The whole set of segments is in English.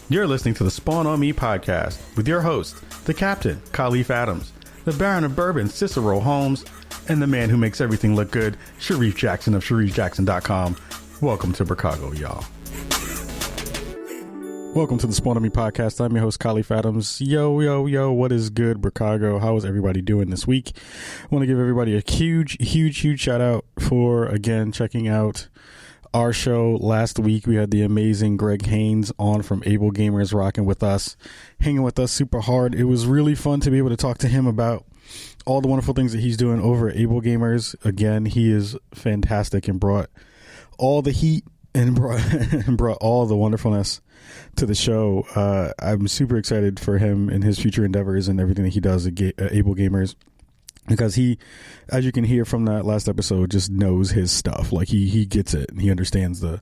You're listening to the Spawn on Me podcast with your host, the Captain, Khalif Adams, the Baron of Bourbon, Cicero Holmes, and the man who makes everything look good, Sharif Jackson of SharifJackson.com. Welcome to Chicago, y'all. Welcome to the Spawn on Me podcast. I'm your host, Khalif Adams. Yo, what is good, Chicago? How is everybody doing this week? I want to give everybody a huge shout out for, again, checking out our show. Last week, we had the amazing Greg Haynes on from Able Gamers rocking with us, hanging with us super hard. It was really fun to be able to talk to him about all the wonderful things that he's doing over at Able Gamers. Again, he is fantastic and brought all the heat and brought all the wonderfulness to the show. I'm super excited for him and his future endeavors and everything that he does at Able Gamers, because he, as you can hear from that last episode, just knows his stuff. Like he gets it and he understands the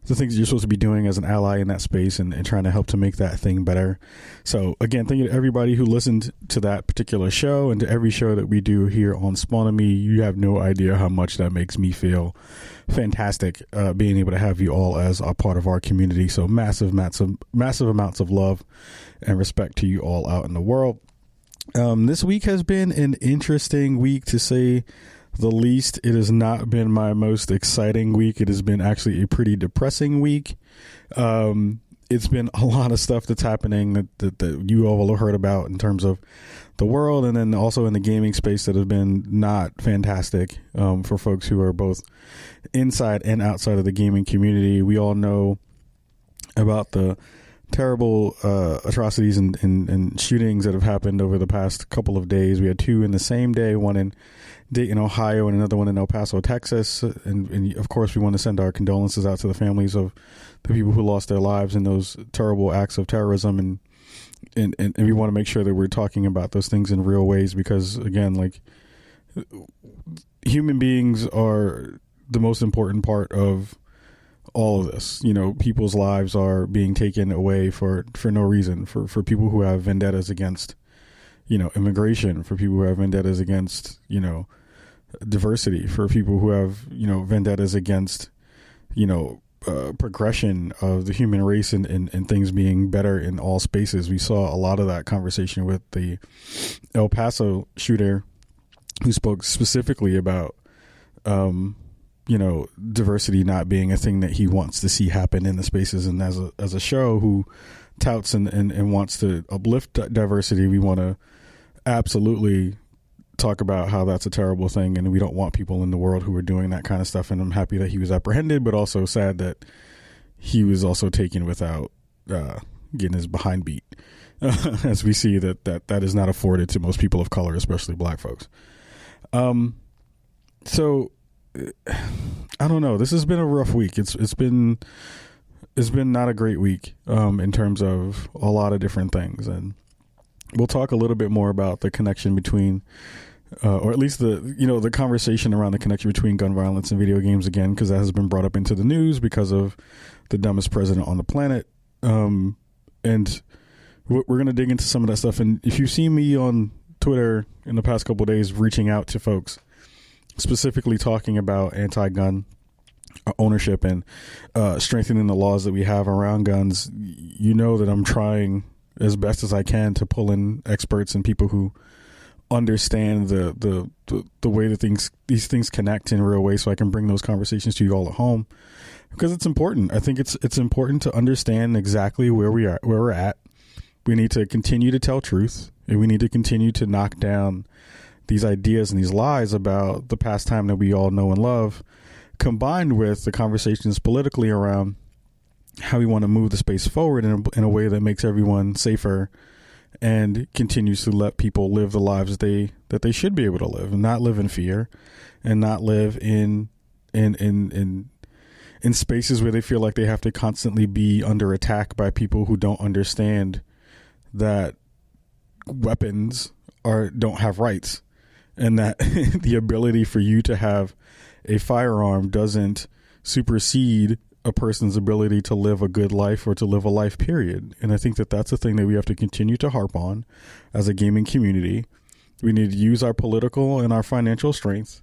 things that you're supposed to be doing as an ally in that space and trying to help to make that thing better. So again, thank you to everybody who listened to that particular show and to every show that we do here on Spawn on Me. You have no idea how much that makes me feel fantastic, being able to have you all as a part of our community. So massive amounts of love and respect to you all out in the world. This week has been an interesting week, to say the least. It has not been my most exciting week. It has been actually a pretty depressing week. It's been a lot of stuff that's happening that you all have heard about in terms of the world, and then also in the gaming space, that has been not fantastic for folks who are both inside and outside of the gaming community. We all know about the terrible atrocities and shootings that have happened over the past couple of days. We had two in the same day, one in Dayton, Ohio, and another one in El Paso, Texas. And of course, we want to send our condolences out to the families of the people who lost their lives in those terrible acts of terrorism. And we want to make sure that we're talking about those things in real ways, because, again, like, human beings are the most important part of all of this. You know, people's lives are being taken away for no reason, for people who have vendettas against, you know, immigration, for people who have vendettas against, you know, diversity, for people who have, you know, vendettas against, you know, progression of the human race and things being better in all spaces. We saw a lot of that conversation with the El Paso shooter, who spoke specifically about, you know, diversity not being a thing that he wants to see happen in the spaces. And as a show who touts and wants to uplift diversity, we want to absolutely talk about how that's a terrible thing, and we don't want people in the world who are doing that kind of stuff. And I'm happy that he was apprehended, but also sad that he was also taken without getting his behind beat, as we see that is not afforded to most people of color, especially black folks. So I don't know. This has been a rough week. It's been not a great week in terms of a lot of different things, and we'll talk a little bit more about the connection between, or at least the conversation around the connection between gun violence and video games again, because that has been brought up into the news because of the dumbest president on the planet. And we're going to dig into some of that stuff. And if you've seen me on Twitter in the past couple of days reaching out to folks, specifically talking about anti-gun ownership and strengthening the laws that we have around guns, you know that I'm trying as best as I can to pull in experts and people who understand the way that these things connect in real ways, so I can bring those conversations to you all at home, because it's important. I think it's important to understand exactly where we're at. We need to continue to tell truth, and we need to continue to knock down these ideas and these lies about the pastime that we all know and love, combined with the conversations politically around how we want to move the space forward in a way that makes everyone safer and continues to let people live the lives that they should be able to live, and not live in fear, and not live in spaces where they feel like they have to constantly be under attack by people who don't understand that weapons don't have rights, and that the ability for you to have a firearm doesn't supersede a person's ability to live a good life or to live a life, period. And I think that that's a thing that we have to continue to harp on as a gaming community. We need to use our political and our financial strength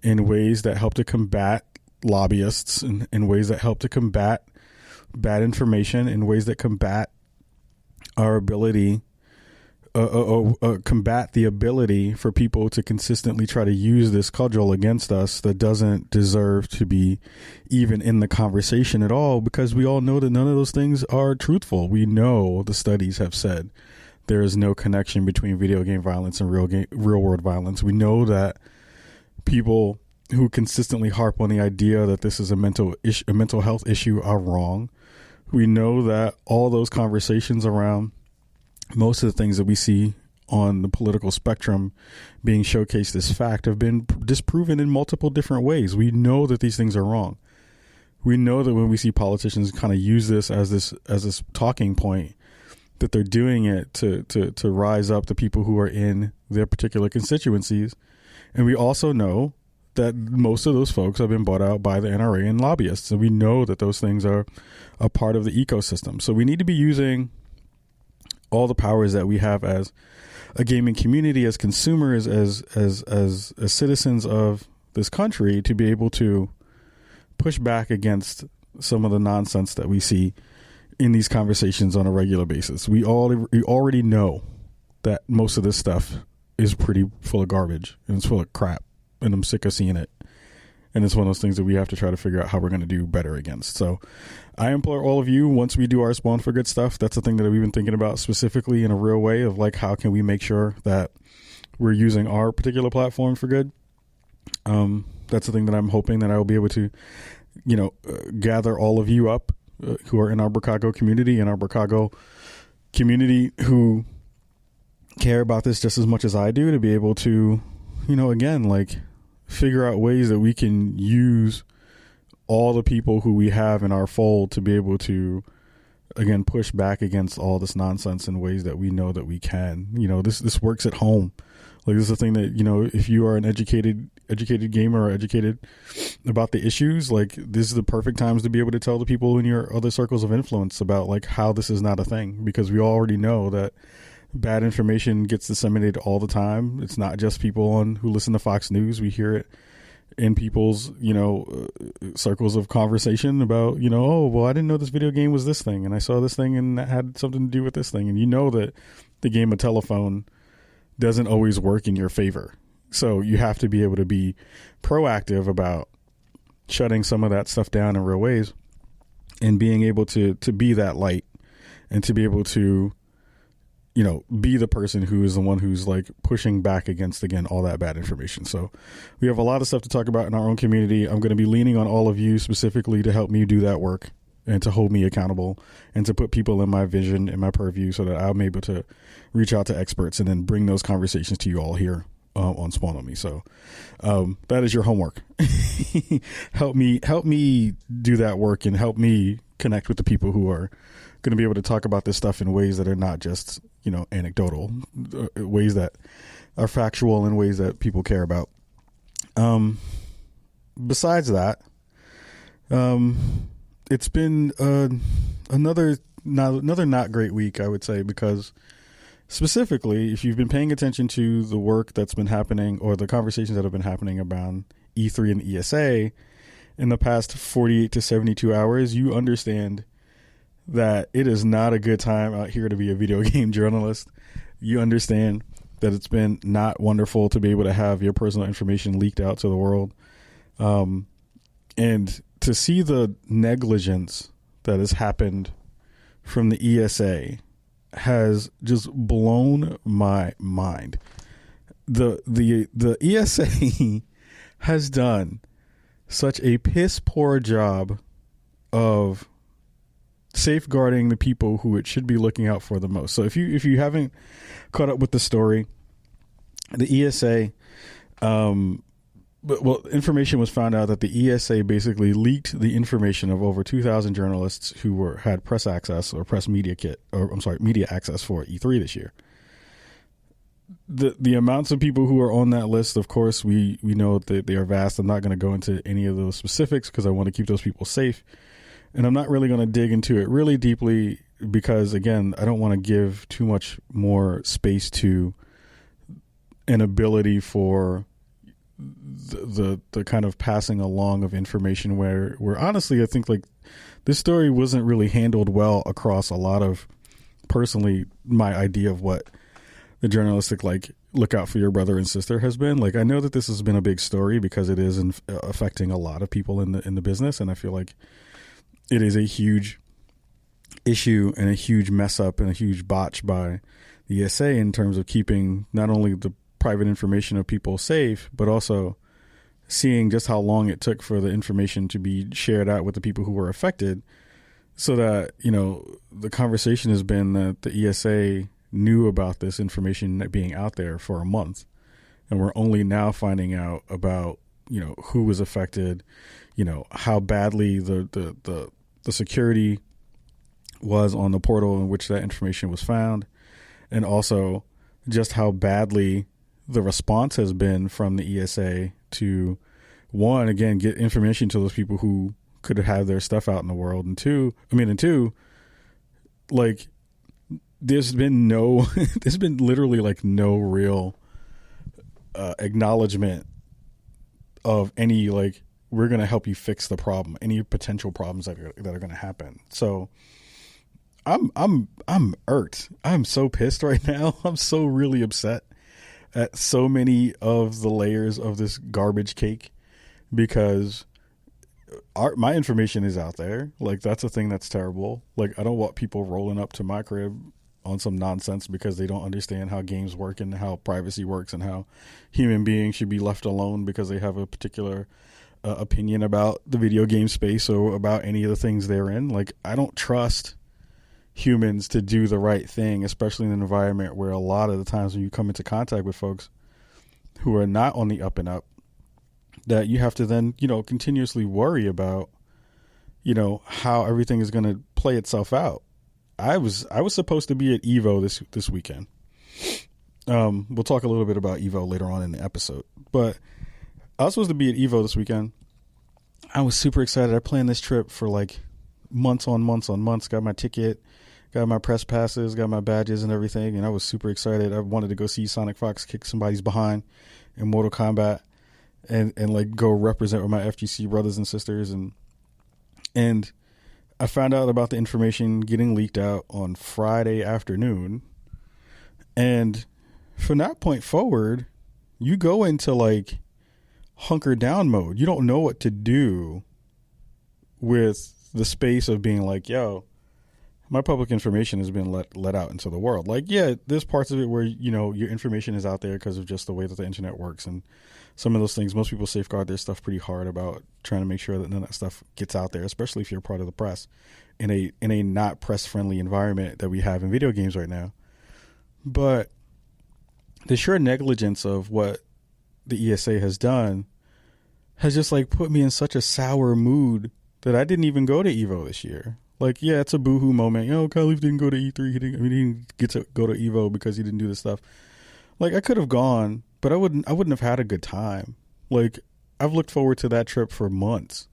in ways that help to combat lobbyists, and in ways that help to combat bad information in ways that combat our ability, combat the ability for people to consistently try to use this cudgel against us that doesn't deserve to be even in the conversation at all, because we all know that none of those things are truthful. We know the studies have said there is no connection between video game violence and real world violence. We know that people who consistently harp on the idea that this is a mental health issue are wrong. We know that all those conversations around most of the things that we see on the political spectrum being showcased as fact have been disproven in multiple different ways. We know that these things are wrong. We know that when we see politicians kind of use this as this talking point, that they're doing it to rise up the people who are in their particular constituencies. And we also know that most of those folks have been bought out by the NRA and lobbyists. And we know that those things are a part of the ecosystem. So we need to be using all the powers that we have as a gaming community, as consumers, as citizens of this country, to be able to push back against some of the nonsense that we see in these conversations on a regular basis. We already know that most of this stuff is pretty full of garbage and it's full of crap, and I'm sick of seeing it. And it's one of those things that we have to try to figure out how we're going to do better against. So I implore all of you, once we do our Spawn for Good stuff, that's the thing that we've been thinking about specifically in a real way of like, how can we make sure that we're using our particular platform for good? That's the thing that I'm hoping that I will be able to, gather all of you up who are in our Chicago community and our Chicago community who care about this just as much as I do, to be able to, again, like, figure out ways that we can use all the people who we have in our fold to be able to, again, push back against all this nonsense in ways that we know that we can. This works at home. Like, this is the thing that, if you are an educated gamer or educated about the issues, like, this is the perfect times to be able to tell the people in your other circles of influence about, like, how this is not a thing, because we already know that bad information gets disseminated all the time. It's not just people who listen to Fox News. We hear it in people's, circles of conversation about, oh, well, I didn't know this video game was this thing, and I saw this thing and that had something to do with this thing. And that the game of telephone doesn't always work in your favor. So you have to be able to be proactive about shutting some of that stuff down in real ways, and being able to be that light, and to be able to, be the person who is the one who's like pushing back against, again, all that bad information. So we have a lot of stuff to talk about in our own community. I'm going to be leaning on all of you specifically to help me do that work and to hold me accountable and to put people in my vision, in my purview, so that I'm able to reach out to experts and then bring those conversations to you all here on Spawn on Me. So that is your homework. Help me do that work, and help me connect with the people who are going to be able to talk about this stuff in ways that are not just, anecdotal, ways that are factual, and ways that people care about. Besides that, it's been another not great week, I would say, because specifically, if you've been paying attention to the work that's been happening, or the conversations that have been happening about E3 and ESA in the past 48 to 72 hours, you understand that it is not a good time out here to be a video game journalist. You understand that it's been not wonderful to be able to have your personal information leaked out to the world. And to see the negligence that has happened from the ESA has just blown my mind. The ESA has done such a piss poor job of safeguarding the people who it should be looking out for the most. So if you haven't caught up with the story, the ESA, information was found out that the ESA basically leaked the information of over 2,000 journalists who had press access or media access for E3 this year. The amounts of people who are on that list, of course, we know that they are vast. I'm not going to go into any of those specifics because I want to keep those people safe. And I'm not really going to dig into it really deeply because, again, I don't want to give too much more space to an ability for the kind of passing along of information where honestly, I think like this story wasn't really handled well across a lot of, personally, my idea of what the journalistic, like, look out for your brother and sister has been. Like, I know that this has been a big story because it is affecting a lot of people in the business, and I feel like it is a huge issue and a huge mess up and a huge botch by the ESA in terms of keeping not only the private information of people safe, but also seeing just how long it took for the information to be shared out with the people who were affected, so that, you know, the conversation has been that the ESA knew about this information being out there for a month, and we're only now finding out about, you know, who was affected, you know, how badly the security was on the portal in which that information was found, and also just how badly the response has been from the ESA to, one, again, get information to those people who could have their stuff out in the world, and two, like, there's been literally like no real acknowledgement of any, like, we're going to help you fix the problem, any potential problems that are going to happen. So I'm irked. I'm so pissed right now. I'm so really upset at so many of the layers of this garbage cake, because my information is out there. Like, that's a thing that's terrible. Like, I don't want people rolling up to my crib on some nonsense because they don't understand how games work and how privacy works and how human beings should be left alone because they have a particular opinion about the video game space or about any of the things they're in. Like, I don't trust humans to do the right thing, especially in an environment where a lot of the times when you come into contact with folks who are not on the up and up, that you have to then, you know, continuously worry about, you know, how everything is going to play itself out. I was supposed to be at Evo this weekend. We'll talk a little bit about Evo later on in the episode, but I was supposed to be at Evo this weekend. I was super excited. I planned this trip for like months on months. Got my ticket, got my press passes, got my badges and everything, and I was super excited. I wanted to go see Sonic Fox kick somebody's behind in Mortal Kombat and like go represent with my FGC brothers and sisters, and I found out about the information getting leaked out on Friday afternoon, and from that point forward, you go into like hunker down mode. You don't know what to do with the space of being like, yo, my public information has been let out into the world. Like, yeah, there's parts of it where, you know, your information is out there because of just the way that the internet works, and some of those things, most people safeguard their stuff pretty hard about trying to make sure that none of that stuff gets out there, especially if you're part of the press in a not press friendly environment that we have in video games right now. But the sheer negligence of what the ESA has done has just like put me in such a sour mood that I didn't even go to Evo this year. Like, yeah, it's a boohoo moment. You know, Khalif didn't go to E3. He didn't get to go to Evo because he didn't do this stuff. Like, I could have gone, but I wouldn't have had a good time. Like, I've looked forward to that trip for months.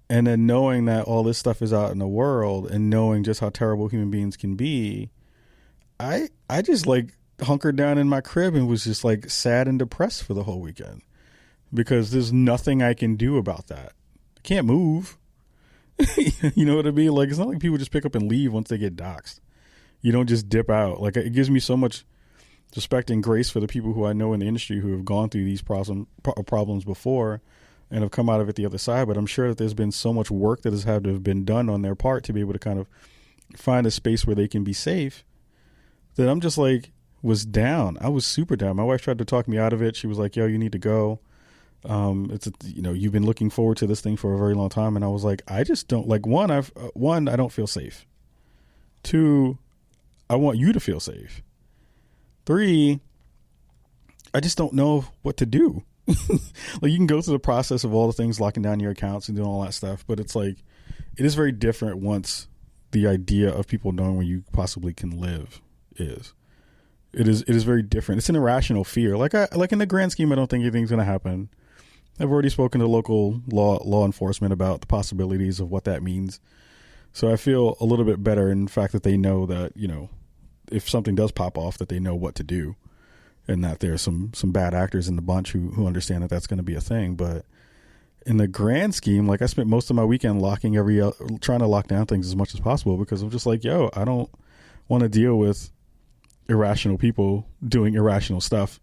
And then knowing that all this stuff is out in the world and knowing just how terrible human beings can be, I just like hunkered down in my crib and was just like sad and depressed for the whole weekend because there's nothing I can do about that. I can't move. You know what I mean? Like, it's not like people just pick up and leave once they get doxxed. You don't just dip out. Like, it gives me so much respect and grace for the people who I know in the industry who have gone through these problems before and have come out of it the other side. But I'm sure that there's been so much work that has had to have been done on their part to be able to kind of find a space where they can be safe, that I'm just like, was down. I was super down. My wife tried to talk me out of it. She was like, yo, you need to go. You've been looking forward to this thing for a very long time. And I was like, I just don't, like, one, I don't feel safe. Two, I want you to feel safe. Three, I just don't know what to do. Like, you can go through the process of all the things, locking down your accounts and doing all that stuff, but it's like, it is very different once the idea of people knowing where you possibly can live is. It is very different. It's an irrational fear. Like in the grand scheme, I don't think anything's going to happen. I've already spoken to local law enforcement about the possibilities of what that means. So I feel a little bit better in the fact that they know that, you know, if something does pop off, that they know what to do, and that there's some bad actors in the bunch who understand that that's going to be a thing. But in the grand scheme, like I spent most of my weekend trying to lock down things as much as possible because I'm just like, yo, I don't want to deal with irrational people doing irrational stuff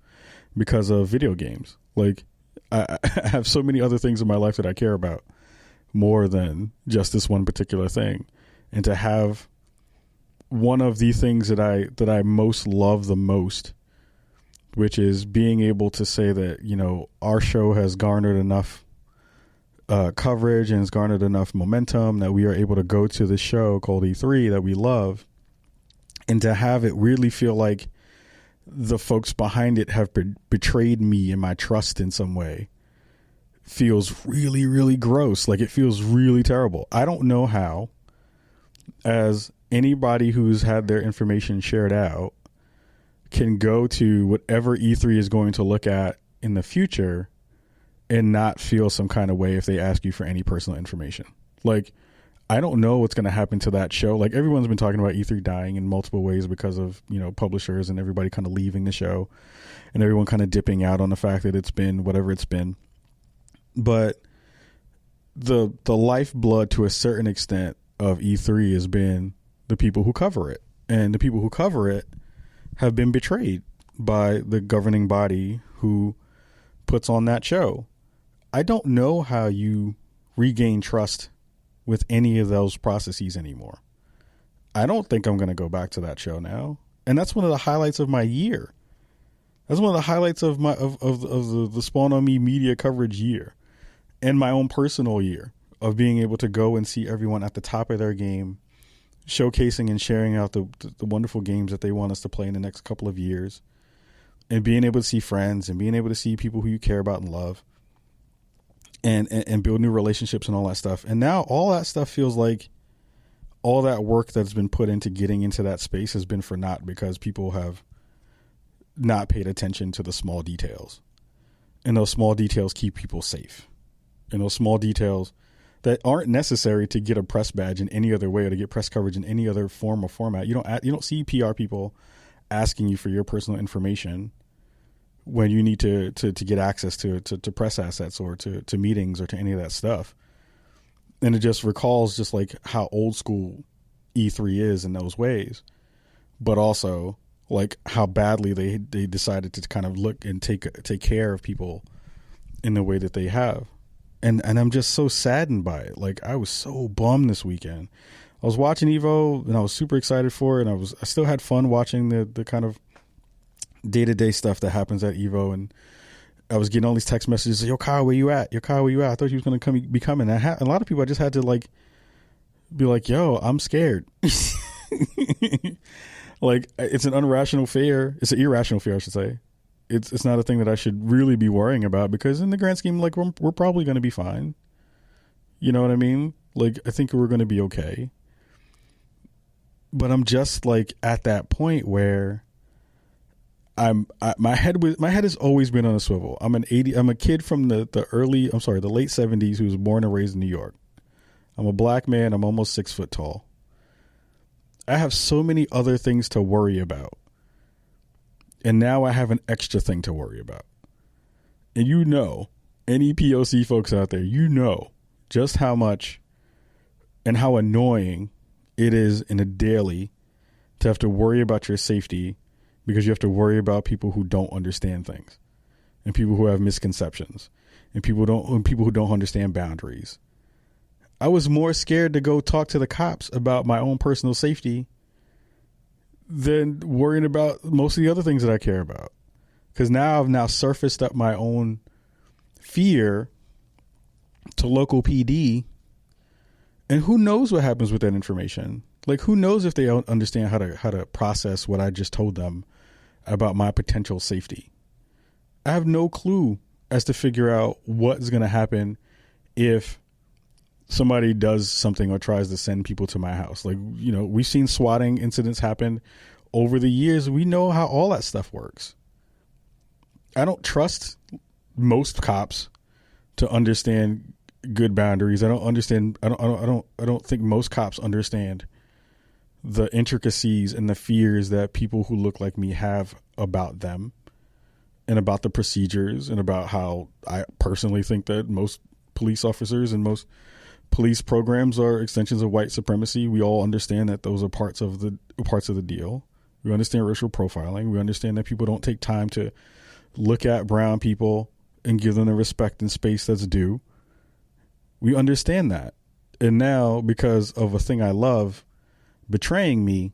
because of video games. Like I have so many other things in my life that I care about more than just this one particular thing. And to have one of the things that I most love the most, which is being able to say that, you know, our show has garnered enough coverage and has garnered enough momentum that we are able to go to the show called E3 that we love, and to have it really feel like the folks behind it have betrayed me and my trust in some way feels really, really gross. Like, it feels really terrible. I don't know how, as anybody who's had their information shared out, can go to whatever E3 is going to look at in the future and not feel some kind of way if they ask you for any personal information. Like, I don't know what's going to happen to that show. Like, everyone's been talking about E3 dying in multiple ways because of, you know, publishers and everybody kind of leaving the show and everyone kind of dipping out on the fact that it's been whatever it's been. But the lifeblood to a certain extent of E3 has been the people who cover it. And the people who cover it have been betrayed by the governing body who puts on that show. I don't know how you regain trust with any of those processes anymore. I don't think I'm going to go back to that show now. And that's one of the highlights of my year. That's one of the highlights of my of the Spawn on Me media coverage year, and my own personal year of being able to go and see everyone at the top of their game, showcasing and sharing out the wonderful games that they want us to play in the next couple of years, and being able to see friends and being able to see people who you care about and love, and build new relationships and all that stuff. And now all that stuff feels like all that work that's been put into getting into that space has been for naught because people have not paid attention to the small details. And those small details keep people safe. And those small details that aren't necessary to get a press badge in any other way or to get press coverage in any other form or format. You don't see PR people asking you for your personal information when you need to get access to press assets or to meetings or to any of that stuff. And it just recalls just like how old school E3 is in those ways, but also like how badly they decided to kind of look and take care of people in the way that they have. And I'm just so saddened by it. Like, I was so bummed this weekend. I was watching Evo and I was super excited for it. And I still had fun watching the kind of day-to-day stuff that happens at Evo. And I was getting all these text messages, yo, Kyle, where you at? Yo, Kyle, where you at? I thought you was going to be coming. And a lot of people, I just had to like be like, yo, I'm scared. Like, it's an irrational fear, I should say. It's not a thing that I should really be worrying about because in the grand scheme, like, we're probably going to be fine. You know what I mean? Like, I think we're going to be okay. But I'm just like at that point where my head has always been on a swivel. I'm a kid from the late 70s who was born and raised in New York. I'm a black man. I'm almost 6 foot tall. I have so many other things to worry about. And now I have an extra thing to worry about. And you know, any POC folks out there, you know just how much and how annoying it is in a daily to have to worry about your safety because you have to worry about people who don't understand things and people who have misconceptions and people who don't understand boundaries. I was more scared to go talk to the cops about my own personal safety than worrying about most of the other things that I care about. Because now I've surfaced up my own fear to local PD. And who knows what happens with that information? Like, who knows if they don't understand how to process what I just told them about my potential safety? I have no clue as to figure out what's going to happen if somebody does something or tries to send people to my house. Like, you know, we've seen swatting incidents happen over the years. We know how all that stuff works. I don't trust most cops to understand good boundaries. I don't think most cops understand the intricacies and the fears that people who look like me have about them and about the procedures and about how I personally think that most police officers and most police programs are extensions of white supremacy. We all understand that those are parts of the deal. We understand racial profiling. We understand that people don't take time to look at brown people and give them the respect and space that's due. We understand that. And now, because of a thing I love betraying me,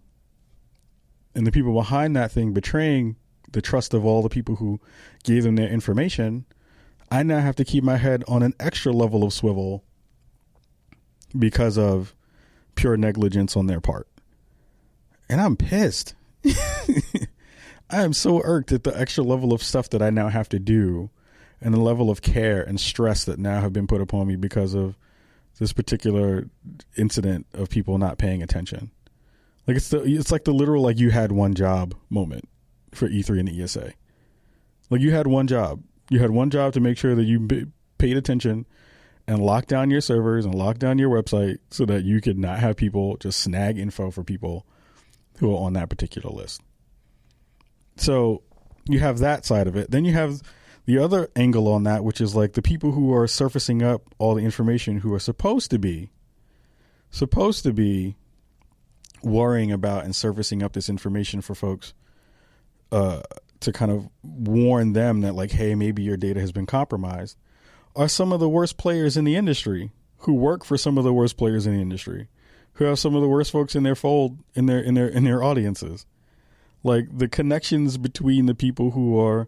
and the people behind that thing betraying the trust of all the people who gave them their information, I now have to keep my head on an extra level of swivel because of pure negligence on their part. And I'm pissed. I am so irked at the extra level of stuff that I now have to do and the level of care and stress that now have been put upon me because of this particular incident of people not paying attention. Like it's like the literal, like, you had one job moment for E3 and ESA. Like, you had one job. You had one job to make sure that you paid attention and lock down your servers and lock down your website so that you could not have people just snag info for people who are on that particular list. So you have that side of it. Then you have the other angle on that, which is like the people who are surfacing up all the information who are supposed to be worrying about and surfacing up this information for folks to kind of warn them that, like, hey, maybe your data has been compromised, are some of the worst players in the industry, who work for some of the worst players in the industry, who have some of the worst folks in their fold, in their audiences. Like, the connections between the people who are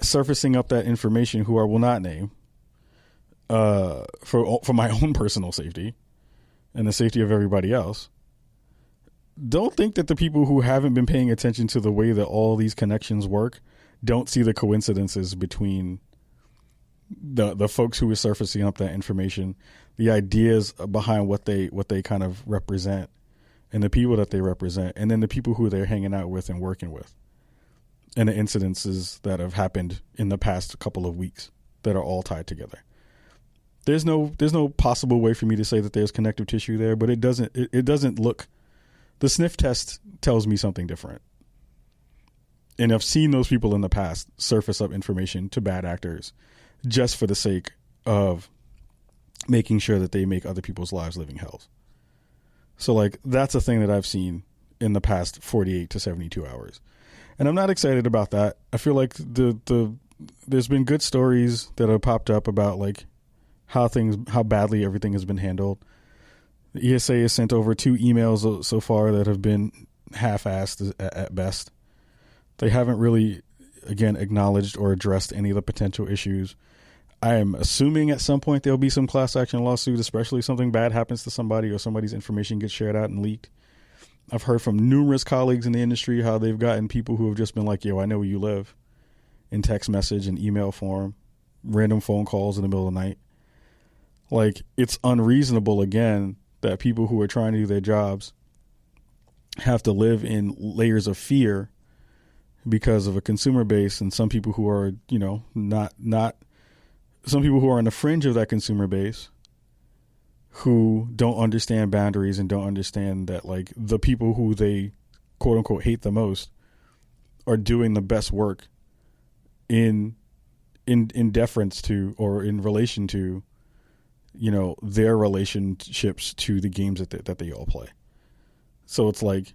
surfacing up that information, who I will not name, for my own personal safety and the safety of everybody else. Don't think that the people who haven't been paying attention to the way that all these connections work don't see the coincidences between the folks who are surfacing up that information, the ideas behind what they kind of represent, and the people that they represent, and then the people who they're hanging out with and working with, and the incidences that have happened in the past couple of weeks that are all tied together. There's no possible way for me to say that there's connective tissue there, but it doesn't look. The sniff test tells me something different. And I've seen those people in the past surface up information to bad actors just for the sake of making sure that they make other people's lives living hells. So, like, that's a thing that I've seen in the past 48 to 72 hours. And I'm not excited about that. I feel like there's been good stories that have popped up about, like, how badly everything has been handled. The ESA has sent over 2 emails so far that have been half-assed at best. They haven't really, again, acknowledged or addressed any of the potential issues. I am assuming at some point there'll be some class action lawsuit, especially if something bad happens to somebody or somebody's information gets shared out and leaked. I've heard from numerous colleagues in the industry how they've gotten people who have just been like, yo, I know where you live, in text message and email form, random phone calls in the middle of the night. Like, it's unreasonable, again, that people who are trying to do their jobs have to live in layers of fear because of a consumer base, and some people who are, you know, not some people who are on the fringe of that consumer base who don't understand boundaries and don't understand that, like, the people who they quote unquote hate the most are doing the best work in deference to, or in relation to, you know, their relationships to the games that they all play. So it's like,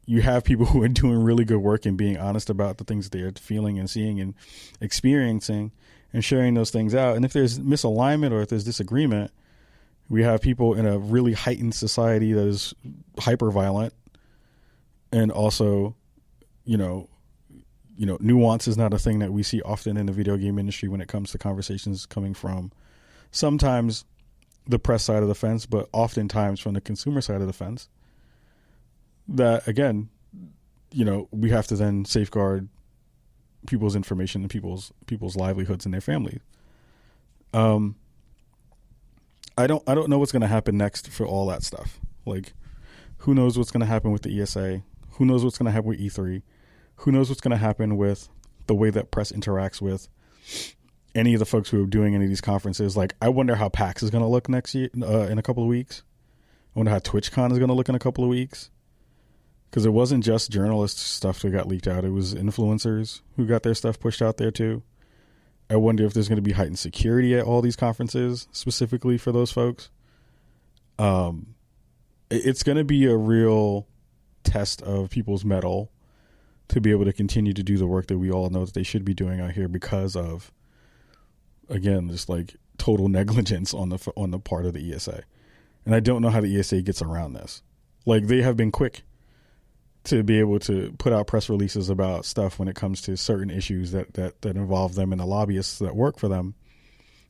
you have people who are doing really good work and being honest about the things that they are feeling and seeing and experiencing and sharing those things out. And if there's misalignment or if there's disagreement, we have people in a really heightened society that is hyper violent, and also, you know, nuance is not a thing that we see often in the video game industry when it comes to conversations coming from sometimes the press side of the fence, but oftentimes from the consumer side of the fence. That, again, you know, we have to then safeguard people's information and people's livelihoods and their families. I don't know what's going to happen next for all that stuff. Like, who knows what's going to happen with the ESA? Who knows what's going to happen with E3? Who knows what's going to happen with the way that press interacts with any of the folks who are doing any of these conferences? Like, I wonder how PAX is going to look next year, in a couple of weeks. I wonder how TwitchCon is going to look in a couple of weeks. Because it wasn't just journalist stuff that got leaked out. It was influencers who got their stuff pushed out there too. I wonder if there's going to be heightened security at all these conferences specifically for those folks. It's going to be a real test of people's mettle to be able to continue to do the work that we all know that they should be doing out here because of, again, just like total negligence on the part of the ESA. And I don't know how the ESA gets around this. Like, they have been quick to be able to put out press releases about stuff when it comes to certain issues that involve them and the lobbyists that work for them.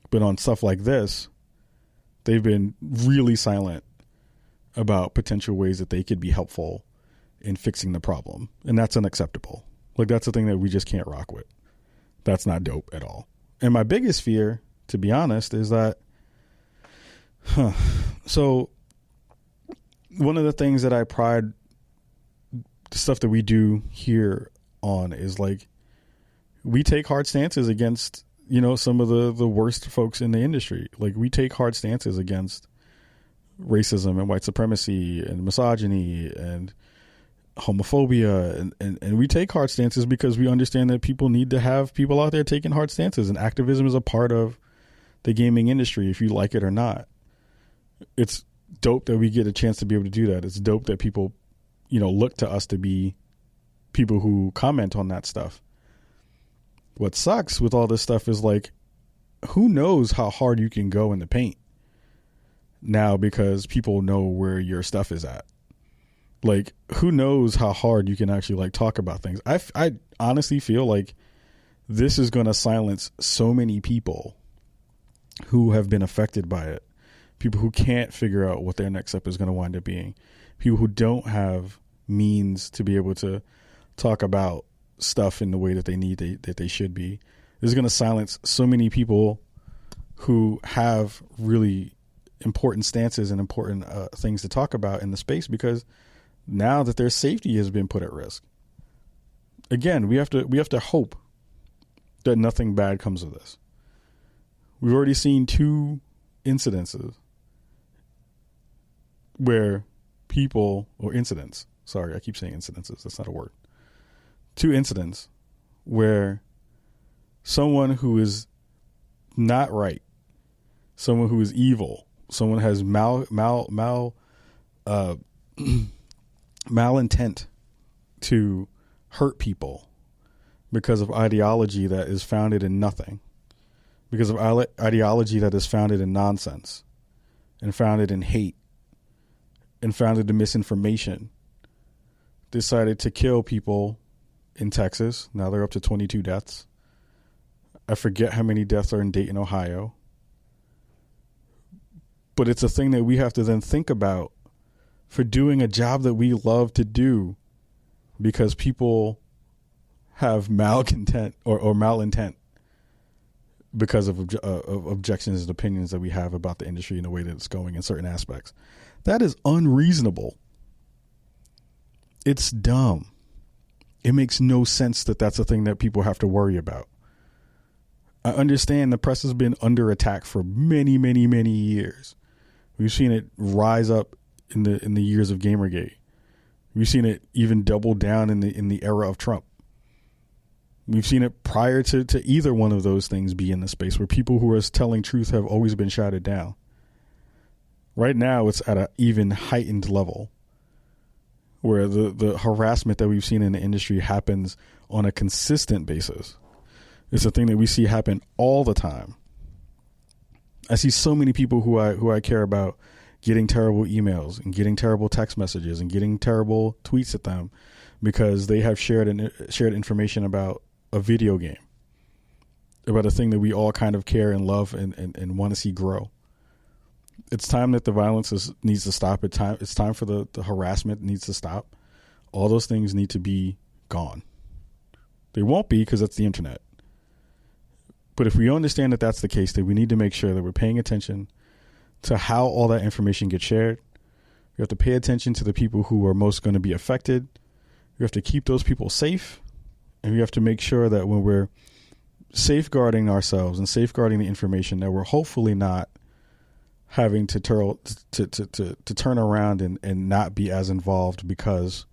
But on stuff like this, they've been really silent about potential ways that they could be helpful in fixing the problem. And that's unacceptable. Like, that's the thing that we just can't rock with. That's not dope at all. And my biggest fear, to be honest, is that, so one of the things that I pride the stuff that we do here on is, like, we take hard stances against, you know, some of the worst folks in the industry. Like, we take hard stances against racism and white supremacy and misogyny and homophobia. And we take hard stances because we understand that people need to have people out there taking hard stances, and activism is a part of the gaming industry, if you like it or not. It's dope that we get a chance to be able to do that. It's dope that people, you know, look to us to be people who comment on that stuff. What sucks with all this stuff is, like, who knows how hard you can go in the paint now because people know where your stuff is at. Like, who knows how hard you can actually, like, talk about things. I honestly feel like this is going to silence so many people who have been affected by it. People who can't figure out what their next step is going to wind up being. People who don't have means to be able to talk about stuff in the way that that they should be. This is going to silence so many people who have really important stances and important things to talk about in the space, because now that their safety has been put at risk. Again, we have to hope that nothing bad comes of this. We've already seen 2 incidences where people, or incidents, sorry, I keep saying incidences, that's not a word. 2 incidents where someone who is not right, someone who is evil, someone has malintent to hurt people because of ideology that is founded in nothing, because of ideology that is founded in nonsense and founded in hate and founded in misinformation, decided to kill people in Texas. Now they're up to 22 deaths. I forget how many deaths are in Dayton, Ohio. But it's a thing that we have to then think about for doing a job that we love to do, because people have malcontent or malintent because of objections and opinions that we have about the industry and the way that it's going in certain aspects. That is unreasonable. It's dumb. It makes no sense that that's a thing that people have to worry about. I understand the press has been under attack for many, many, many years. We've seen it rise up in the years of Gamergate. We've seen it even double down in the era of Trump. We've seen it prior to either one of those things be in the space where people who are telling truth have always been shouted down. Right now, it's at an even heightened level where the harassment that we've seen in the industry happens on a consistent basis. It's a thing that we see happen all the time. I see so many people who I care about getting terrible emails and getting terrible text messages and getting terrible tweets at them because they have shared information about a video game, about a thing that we all kind of care and love and want to see grow. It's time that the violence needs to stop. It's time for the harassment needs to stop. All those things need to be gone. They won't be because that's the internet. But if we understand that that's the case, then we need to make sure that we're paying attention to how all that information gets shared. We have to pay attention to the people who are most going to be affected. We have to keep those people safe. And we have to make sure that when we're safeguarding ourselves and safeguarding the information, that we're hopefully not having to turn around and not be as involved because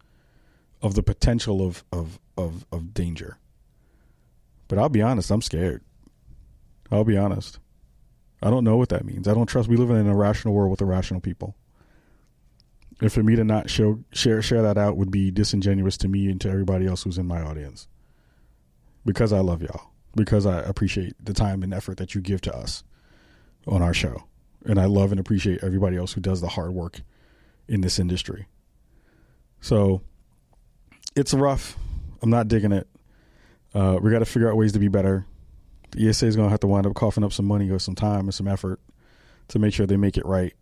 of the potential of danger. But I'll be honest, I'm scared. I'll be honest. I don't know what that means. I don't trust. We live in an irrational world with irrational people. And for me to not share that out would be disingenuous to me and to everybody else who's in my audience. Because I love y'all. Because I appreciate the time and effort that you give to us on our show. And I love and appreciate everybody else who does the hard work in this industry. So it's rough. I'm not digging it. We got to figure out ways to be better. The ESA is going to have to wind up coughing up some money or some time and some effort to make sure they make it right.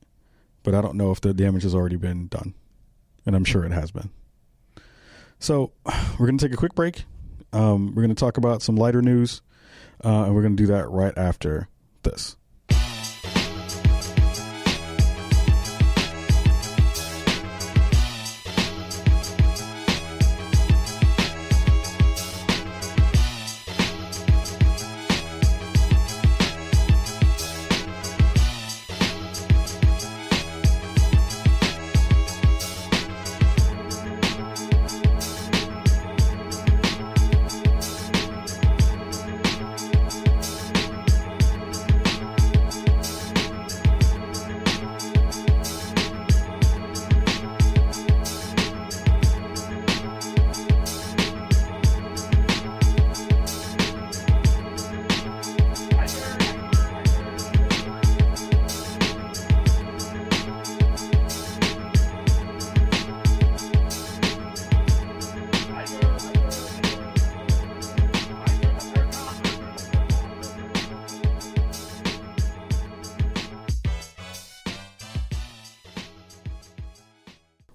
But I don't know if the damage has already been done. And I'm sure it has been. So we're going to take a quick break. We're going to talk about some lighter news. And we're going to do that right after this.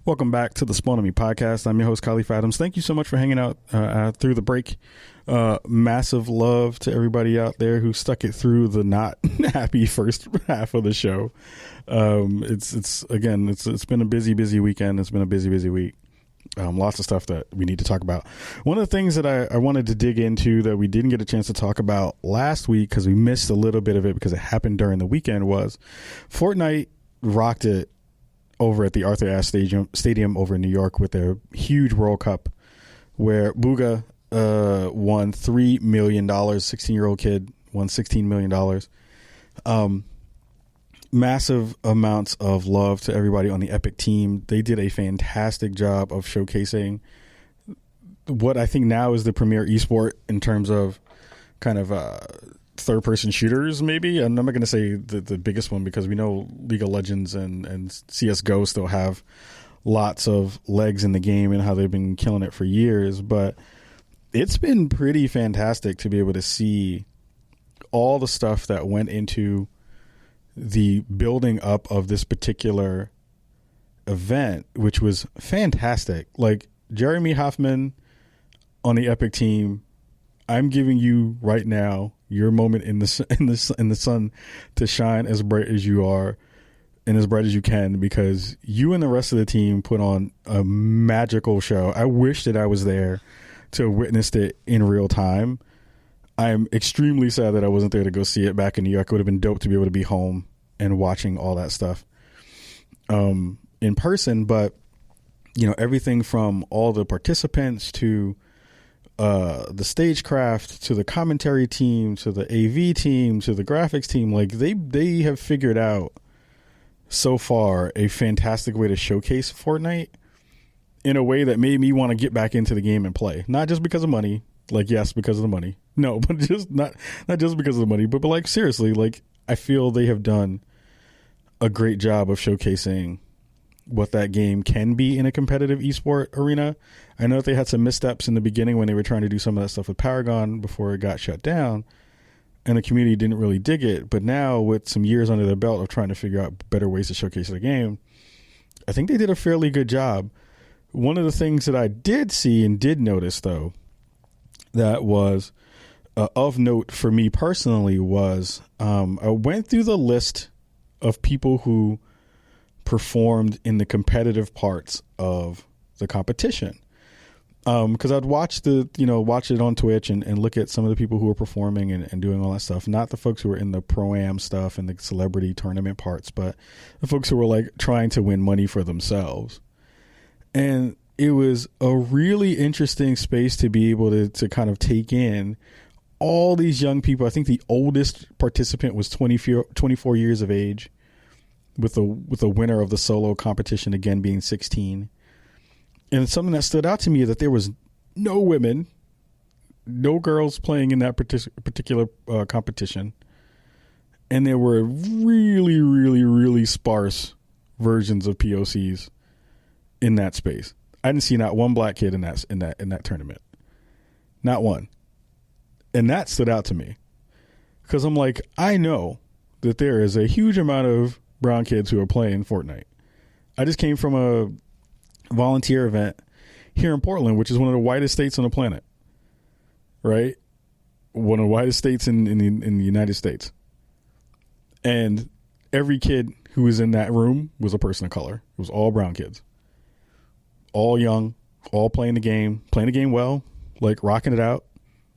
Welcome back to the Spawn on Me podcast. I'm your host, Khalif Adams. Thank you so much for hanging out through the break. Massive love to everybody out there who stuck it through the not happy first half of the show. It's been a busy weekend. It's been a busy week. Lots of stuff that we need to talk about. One of the things that I wanted to dig into that we didn't get a chance to talk about last week because we missed a little bit of it because it happened during the weekend was Fortnite rocked it over at the Arthur Ashe Stadium over in New York with their huge World Cup where Booga won $3 million. 16-year-old kid won $16 million. Massive amounts of love to everybody on the Epic team. They did a fantastic job of showcasing what I think now is the premier esport in terms of kind of third-person shooters, maybe. And I'm not going to say the biggest one because we know League of Legends and CSGO still have lots of legs in the game and how they've been killing it for years. But it's been pretty fantastic to be able to see all the stuff that went into the building up of this particular event, which was fantastic. Like Jeremy Hoffman on the Epic team, I'm giving you right now your moment in the sun to shine as bright as you are and as bright as you can, because you and the rest of the team put on a magical show. I wish that I was there to have witnessed it in real time. I'm extremely sad that I wasn't there to go see it back in New York. It would have been dope to be able to be home and watching all that stuff in person. But, you know, everything from all the participants to the stagecraft to the commentary team to the AV team to the graphics team, like they have figured out so far a fantastic way to showcase Fortnite in a way that made me want to get back into the game and play. Not just because of money, like yes, because of the money. No, but just not just because of the money, but like seriously, like I feel they have done a great job of showcasing what that game can be in a competitive esport arena. I know that they had some missteps in the beginning when they were trying to do some of that stuff with Paragon before it got shut down, and the community didn't really dig it. But now with some years under their belt of trying to figure out better ways to showcase the game, I think they did a fairly good job. One of the things that I did see and did notice, though, that was of note for me personally was I went through the list of people who performed in the competitive parts of the competition. Because I'd watch it on Twitch and look at some of the people who were performing and doing all that stuff. Not the folks who were in the pro-am stuff and the celebrity tournament parts, but the folks who were like trying to win money for themselves. And it was a really interesting space to be able to kind of take in all these young people. I think the oldest participant was 24 years of age, with the winner of the solo competition again being 16. And something that stood out to me is that there was no women, no girls playing in that particular competition. And there were really, really, really sparse versions of POCs in that space. I didn't see not one black kid in that tournament. Not one. And that stood out to me. Because I'm like, I know that there is a huge amount of brown kids who are playing Fortnite. I just came from a volunteer event here in Portland, which is one of the whitest states on the planet. Right? One of the whitest states in the United States. And every kid who was in that room was a person of color. It was all brown kids. All young, all playing the game well, like rocking it out.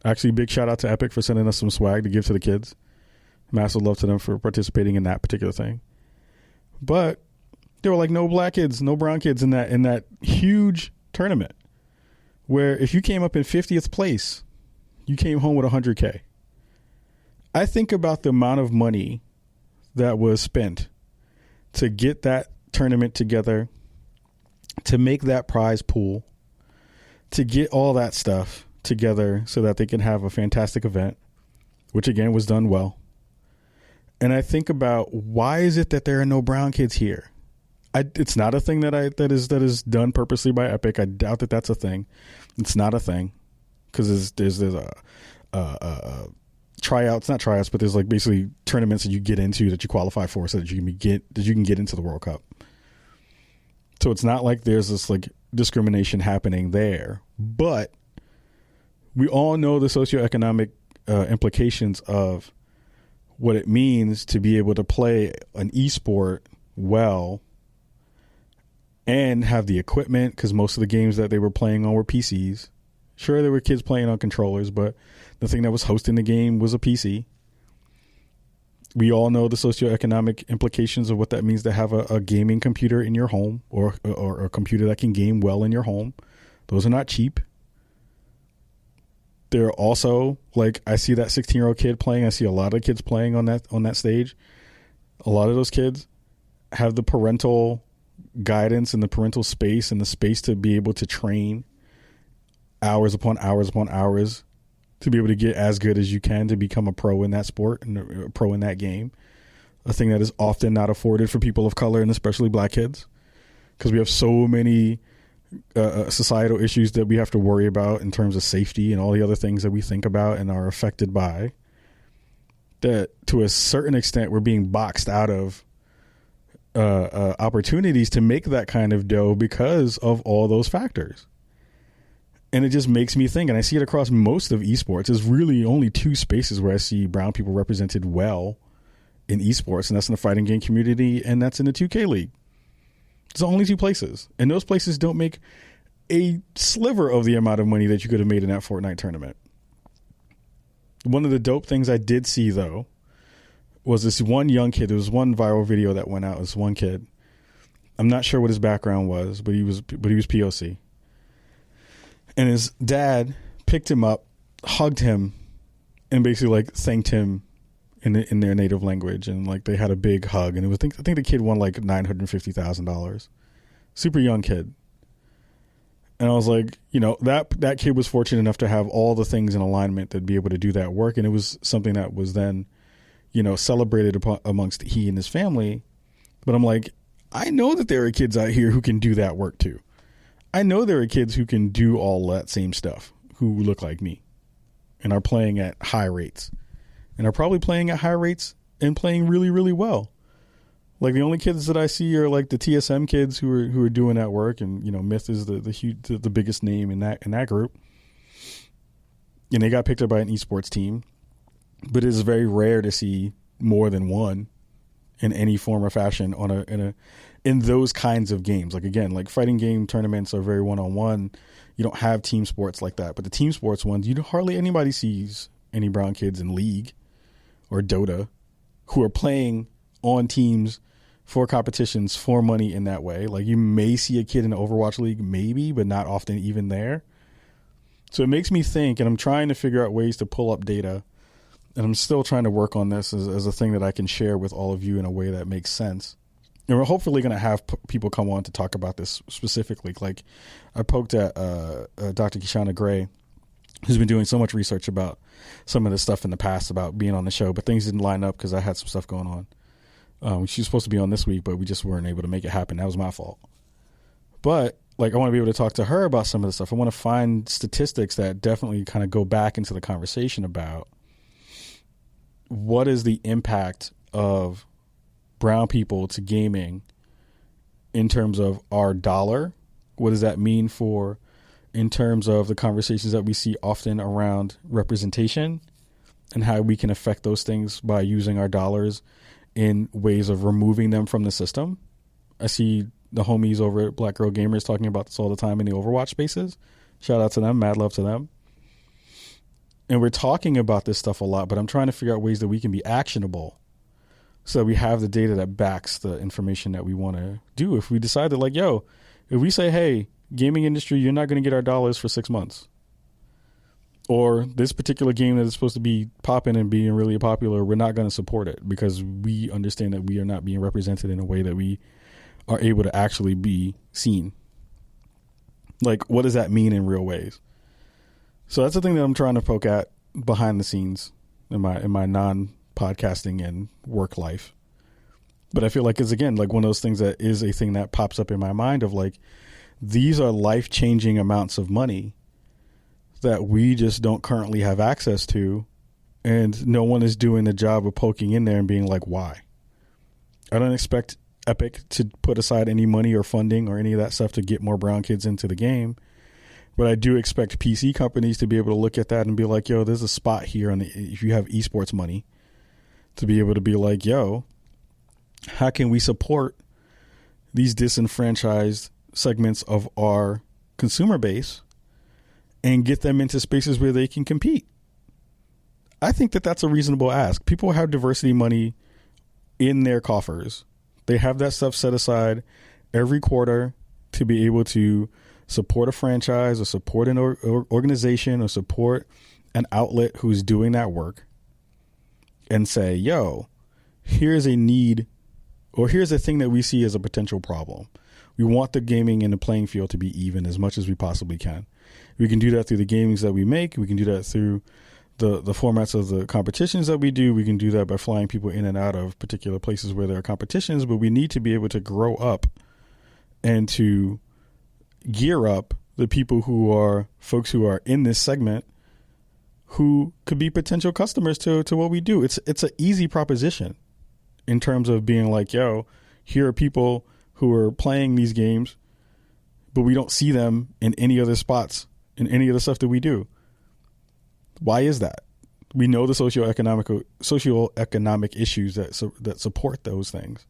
Actually, big shout out to Epic for sending us some swag to give to the kids. Massive love to them for participating in that particular thing. But there were like no black kids, no brown kids in that huge tournament, where if you came up in 50th place, you came home with $100K. I think about the amount of money that was spent to get that tournament together, to make that prize pool, to get all that stuff together so that they can have a fantastic event, which again was done well. And I think about, why is it that there are no brown kids here? It's not a thing that is done purposely by Epic. I doubt that that's a thing. It's not a thing, because there's a tryouts, not tryouts, but there's like basically tournaments that you get into that you qualify for so that you can get into the World Cup. So it's not like there's this like discrimination happening there, but we all know the socioeconomic implications of what it means to be able to play an esport well and have the equipment, because most of the games that they were playing on were PCs. Sure, there were kids playing on controllers, but the thing that was hosting the game was a PC. We all know the socioeconomic implications of what that means to have a gaming computer in your home, or a computer that can game well in your home. Those are not cheap. There are also, like, I see that 16-year-old kid playing. I see a lot of kids playing on that stage. A lot of those kids have the parental guidance and the parental space and the space to be able to train hours upon hours upon hours to be able to get as good as you can to become a pro in that sport and a pro in that game. A thing that is often not afforded for people of color, and especially black kids, because we have so many societal issues that we have to worry about in terms of safety and all the other things that we think about and are affected by, that to a certain extent we're being boxed out of opportunities to make that kind of dough because of all those factors. And it just makes me think, and I see it across most of esports, there's really only two spaces where I see brown people represented well in esports, and that's in the fighting game community, and that's in the 2K League. It's the only two places. And those places don't make a sliver of the amount of money that you could have made in that Fortnite tournament. One of the dope things I did see, though, was this one young kid. There was one viral video that went out. This one kid. I'm not sure what his background was, but he was POC. And his dad picked him up, hugged him, and basically like thanked him in their native language, and like they had a big hug. And it was, I think the kid won like $950,000. Super young kid. And I was like, you know, that kid was fortunate enough to have all the things in alignment that'd be able to do that work. And it was something that was then, you know, celebrated amongst he and his family. But I'm like, I know that there are kids out here who can do that work too. I know there are kids who can do all that same stuff, who look like me and are playing at high rates, and are probably playing at high rates and playing really, really well. Like the only kids that I see are like the TSM kids who are doing that work, and you know, Myth is the biggest name in that group, and they got picked up by an esports team. But it is very rare to see more than one in any form or fashion in those kinds of games. Like again, like fighting game tournaments are very one-on-one. You don't have team sports like that, but the team sports ones, hardly anybody sees any brown kids in League or Dota who are playing on teams for competitions for money in that way. Like you may see a kid in the Overwatch League, maybe, but not often even there. So it makes me think, and I'm trying to figure out ways to pull up data, and I'm still trying to work on this as a thing that I can share with all of you in a way that makes sense. And we're hopefully going to have people come on to talk about this specifically. Like I poked at Dr. Kishana Gray, who's been doing so much research about some of this stuff in the past about being on the show, but things didn't line up because I had some stuff going on. She was supposed to be on this week, but we just weren't able to make it happen. That was my fault. But like, I want to be able to talk to her about some of the stuff. I want to find statistics that definitely kind of go back into the conversation about what is the impact of brown people to gaming in terms of our dollar. What does that mean for in terms of the conversations that we see often around representation and how we can affect those things by using our dollars in ways of removing them from the system. I see the homies over at Black Girl Gamers talking about this all the time in the Overwatch spaces. Shout out to them. Mad love to them. And we're talking about this stuff a lot, but I'm trying to figure out ways that we can be actionable so that we have the data that backs the information that we want to do. If we decide that, like, yo, if we say, hey, gaming industry, you're not going to get our dollars for 6 months, or this particular game that is supposed to be popping and being really popular, we're not going to support it because we understand that we are not being represented in a way that we are able to actually be seen. Like, what does that mean in real ways? So that's the thing that I'm trying to poke at behind the scenes in my non-podcasting and work life. But I feel like it's, again, like one of those things that is a thing that pops up in my mind of like, these are life-changing amounts of money that we just don't currently have access to, and no one is doing the job of poking in there and being like, why? I don't expect Epic to put aside any money or funding or any of that stuff to get more brown kids into the game. But I do expect PC companies to be able to look at that and be like, yo, there's a spot here if you have eSports money, to be able to be like, yo, how can we support these disenfranchised segments of our consumer base and get them into spaces where they can compete? I think that that's a reasonable ask. People have diversity money in their coffers. They have that stuff set aside every quarter to be able to support a franchise or support an organization or support an outlet who's doing that work and say, yo, here's a need, or here's a thing that we see as a potential problem. We want the gaming and the playing field to be even as much as we possibly can. We can do that through the games that we make. We can do that through the formats of the competitions that we do. We can do that by flying people in and out of particular places where there are competitions, but we need to be able to grow up and to gear up the people who are folks who are in this segment who could be potential customers to what we do. It's an easy proposition in terms of being like, yo, here are people who are playing these games, but we don't see them in any other spots in any of the stuff that we do. Why is that? We know the socioeconomic issues that support those things.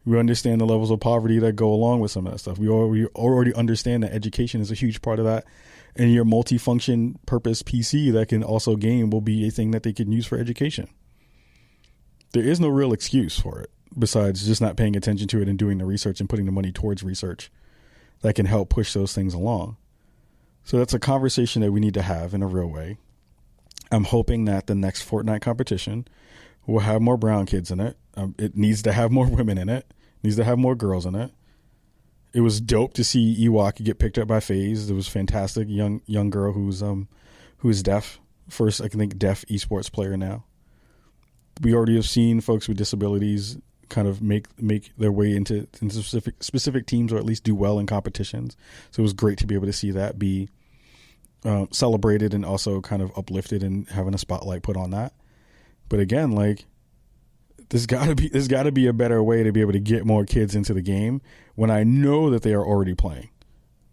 We understand the levels of poverty that go along with some of that stuff. We already understand that education is a huge part of that. And your multifunction purpose PC that can also game will be a thing that they can use for education. There is no real excuse for it besides just not paying attention to it and doing the research and putting the money towards research that can help push those things along. So that's a conversation that we need to have in a real way. I'm hoping that the next Fortnite competition will have more brown kids in it. It needs to have more women in it. It needs to have more girls in it. It was dope to see Ewok get picked up by FaZe. It was fantastic. Young girl who's deaf. First, I think, deaf eSports player now. We already have seen folks with disabilities kind of make their way into specific teams, or at least do well in competitions. So it was great to be able to see that be celebrated and also kind of uplifted and having a spotlight put on that. But again, like, there's got to be a better way to be able to get more kids into the game when I know that they are already playing.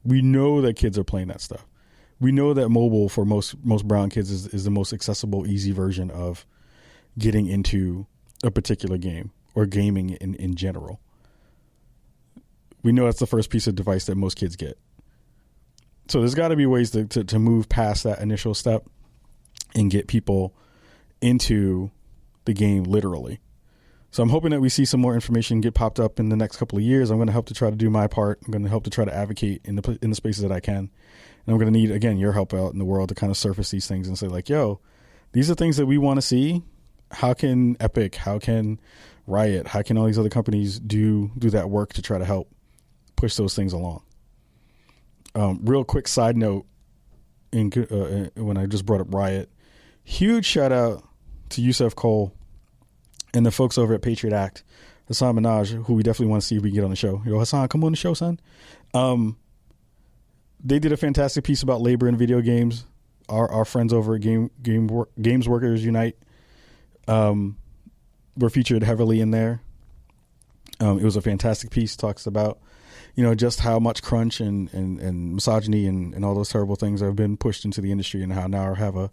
We know that kids are playing that stuff. We know that mobile for most brown kids is the most accessible, easy version of getting into a particular game or gaming in general. We know that's the first piece of device that most kids get. So there's got to be ways to move past that initial step and get people into the game literally. So I'm hoping that we see some more information get popped up in the next couple of years. I'm going to help to try to do my part. I'm going to help to try to advocate in the spaces that I can. And And I'm going to need, again, your help out in the world to kind of surface these things and say like, yo, these are things that we want to see. How can Epic, how can Riot, how can all these other companies do that work to try to help push those things along? Real quick side note, when I just brought up Riot, huge shout out to Yusef Cole and the folks over at Patriot Act, Hassan Minaj, who we definitely want to see if we can get on the show. Yo, Hassan, come on the show, son. They did a fantastic piece about labor in video games. Our friends over at Games Workers Unite were featured heavily in there. It was a fantastic piece. Talks about, just how much crunch and misogyny and all those terrible things have been pushed into the industry, and how now have a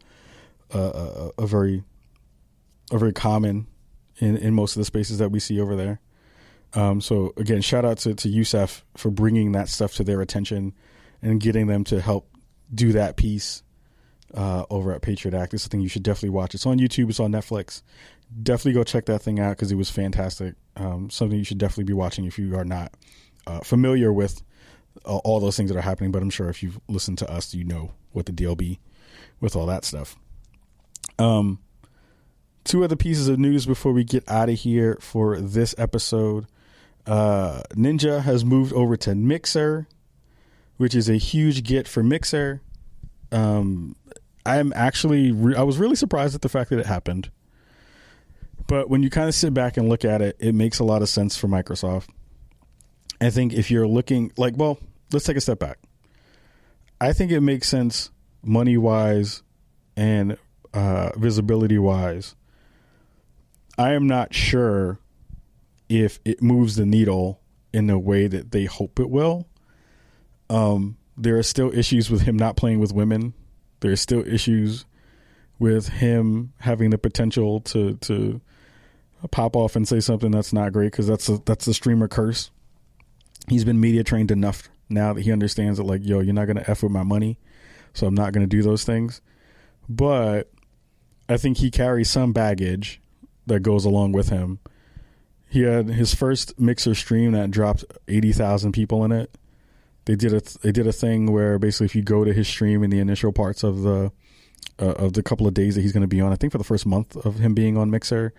very common in most of the spaces that we see over there. So again, shout out to Yusef for bringing that stuff to their attention and getting them to help do that piece over at Patriot Act. It's something you should definitely watch. It's on YouTube. It's on Netflix. Definitely go check that thing out because it was fantastic. Something you should definitely be watching if you are not familiar with all those things that are happening. But I'm sure if you've listened to us, you know what the deal be with all that stuff. Two other pieces of news before we get out of here for this episode. Ninja has moved over to Mixer, which is a huge get for Mixer. I was really surprised at the fact that it happened. But when you kind of sit back and look at it, it makes a lot of sense for Microsoft. I think if you're looking let's take a step back. I think it makes sense money-wise and visibility-wise. I am not sure if it moves the needle in the way that they hope it will. There are still issues with him not playing with women. There are still issues with him having the potential to pop off and say something that's not great, because that's the streamer curse. He's been media trained enough now that he understands that, like, yo, you're not going to F with my money, so I'm not going to do those things. But I think he carries some baggage that goes along with him. He had his first Mixer stream that dropped 80,000 people in it. They did a thing where basically if you go to his stream in the initial parts of the couple of days that he's going to be on, I think for the first month of him being on Mixer,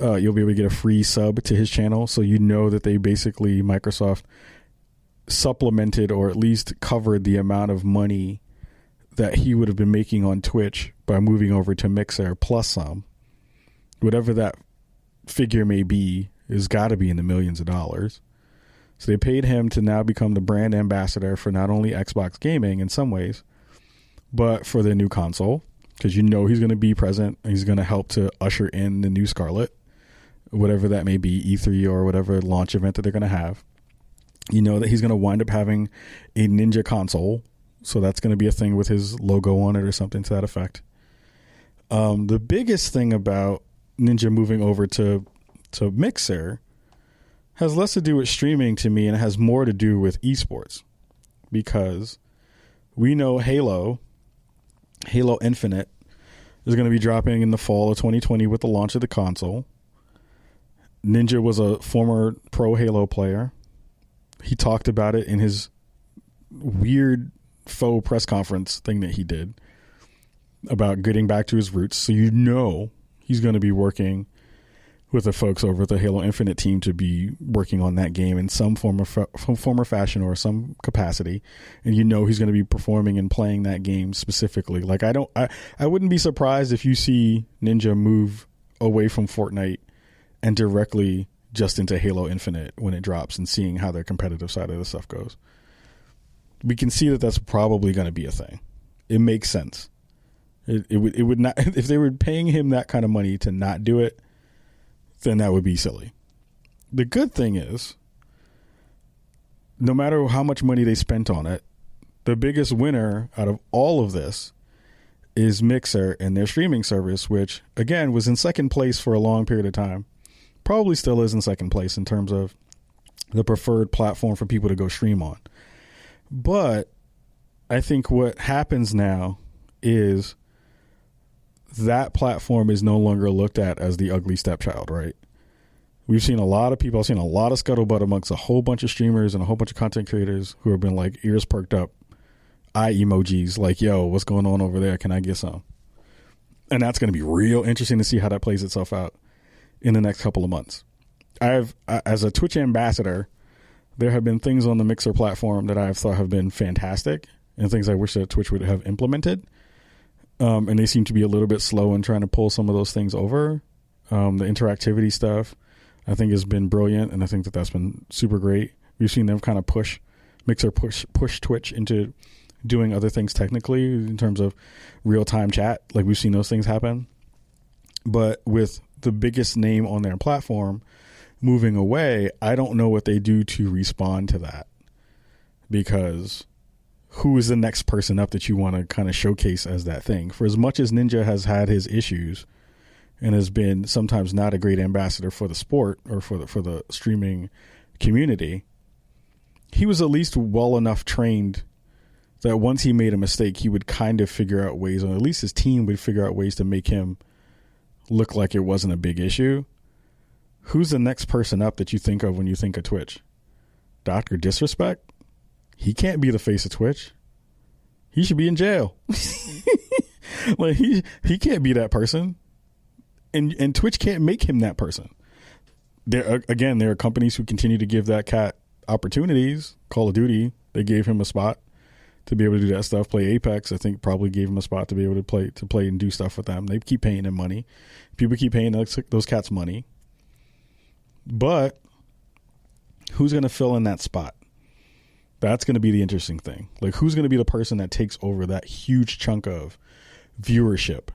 you'll be able to get a free sub to his channel. So that they basically, Microsoft, supplemented or at least covered the amount of money that he would have been making on Twitch by moving over to Mixer plus some. Whatever that figure may be, has got to be in the millions of dollars. So they paid him to now become the brand ambassador for not only Xbox gaming in some ways, but for their new console, because he's going to be present. He's going to help to usher in the new Scarlet, whatever that may be, E3 or whatever launch event that they're going to have. That he's going to wind up having a Ninja console, so that's going to be a thing with his logo on it or something to that effect. The biggest thing about Ninja moving over to Mixer has less to do with streaming to me, and it has more to do with eSports, because we know Halo Infinite is going to be dropping in the fall of 2020 with the launch of the console. Ninja was a former pro Halo player. He talked about it in his weird faux press conference thing that he did about getting back to his roots. So he's going to be working with the folks over at the Halo Infinite team to be working on that game in some form or fashion or some capacity. And he's going to be performing and playing that game specifically. Like, I wouldn't be surprised if you see Ninja move away from Fortnite and directly just into Halo Infinite when it drops, and seeing how their competitive side of the stuff goes. We can see that that's probably going to be a thing. It makes sense. It would not, if they were paying him that kind of money to not do it, then that would be silly. The good thing is, no matter how much money they spent on it, the biggest winner out of all of this is Mixer and their streaming service, which, again, was in second place for a long period of time. Probably still is in second place in terms of the preferred platform for people to go stream on. But I think what happens now is that platform is no longer looked at as the ugly stepchild, right? We've seen a lot of people, I've seen a lot of scuttlebutt amongst a whole bunch of streamers and a whole bunch of content creators who have been like ears perked up eye emojis like, yo, what's going on over there? Can I get some? And that's going to be real interesting to see how that plays itself out in the next couple of months. As a Twitch ambassador, there have been things on the Mixer platform that I've thought have been fantastic and things I wish that Twitch would have implemented. And they seem to be a little bit slow in trying to pull some of those things over. The interactivity stuff, I think, has been brilliant, and I think that that's been super great. We've seen them kind of push Twitch into doing other things technically in terms of real-time chat. Like, we've seen those things happen. But with the biggest name on their platform moving away, I don't know what they do to respond to that, because who is the next person up that you want to kind of showcase as that thing? For as much as Ninja has had his issues and has been sometimes not a great ambassador for the sport or for the streaming community, he was at least well enough trained that once he made a mistake, he would kind of figure out ways, or at least his team would figure out ways to make him look like it wasn't a big issue. Who's the next person up that you think of when you think of Twitch? Dr. Disrespect? He can't be the face of Twitch. He should be in jail. Like, he can't be that person. And Twitch can't make him that person. There are companies who continue to give that cat opportunities. Call of Duty, they gave him a spot to be able to do that stuff. Play Apex, I think, probably gave him a spot to be able to play and do stuff with them. They keep paying him money. People keep paying those cats money. But who's going to fill in that spot? That's going to be the interesting thing. Like, who's going to be the person that takes over that huge chunk of viewership?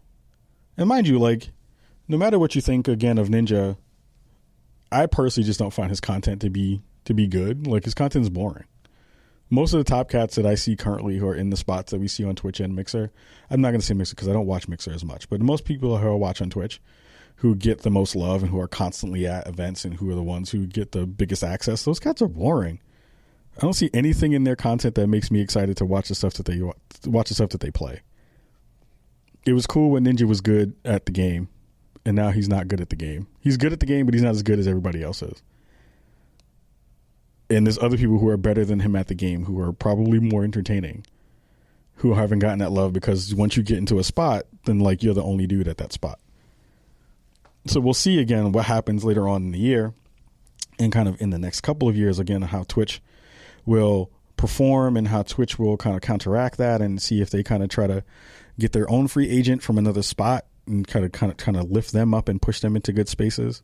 And mind you, like, no matter what you think, again, of Ninja, I personally just don't find his content to be good. Like, his content is boring. Most of the top cats that I see currently who are in the spots that we see on Twitch and Mixer, I'm not going to say Mixer because I don't watch Mixer as much, but most people who I watch on Twitch who get the most love and who are constantly at events and who are the ones who get the biggest access, those cats are boring. I don't see anything in their content that makes me excited to watch the stuff that they play. It was cool when Ninja was good at the game, and now he's not good at the game. He's good at the game, but he's not as good as everybody else is. And there's other people who are better than him at the game who are probably more entertaining, who haven't gotten that love, because once you get into a spot, then like you're the only dude at that spot. So we'll see again what happens later on in the year and kind of in the next couple of years, again, how Twitch will perform and how Twitch will kind of counteract that, and see if they kind of try to get their own free agent from another spot and kind of lift them up and push them into good spaces.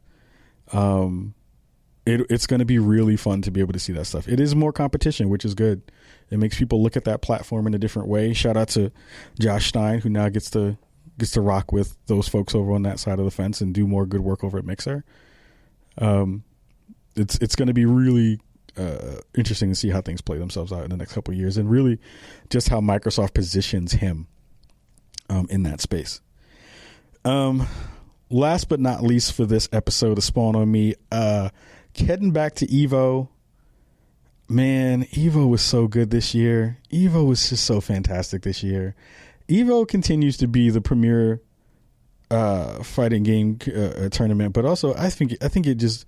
It's going to be really fun to be able to see that stuff. It is more competition, which is good. It makes people look at that platform in a different way. Shout out to Josh Stein, who now gets to rock with those folks over on that side of the fence and do more good work over at Mixer. It's going to be really interesting to see how things play themselves out in the next couple of years, and really just how Microsoft positions him in that space. Last but not least for this episode of Spawn on Me, heading back to Evo. Man, Evo was so good this year. Evo was just so fantastic this year. Evo continues to be the premier fighting game tournament, but also I think it just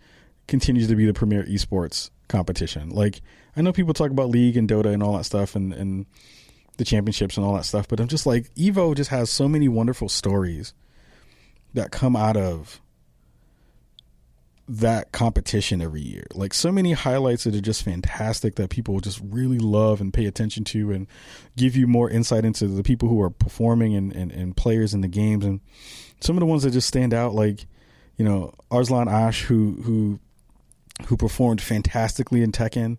continues to be the premier eSports competition. Like, I know people talk about League and Dota and all that stuff and the championships and all that stuff, but I'm just like, Evo just has so many wonderful stories that come out of that competition every year. Like, so many highlights that are just fantastic that people just really love and pay attention to, and give you more insight into the people who are performing and players in the games. And some of the ones that just stand out, like, you know, Arslan Ash, who performed fantastically in Tekken,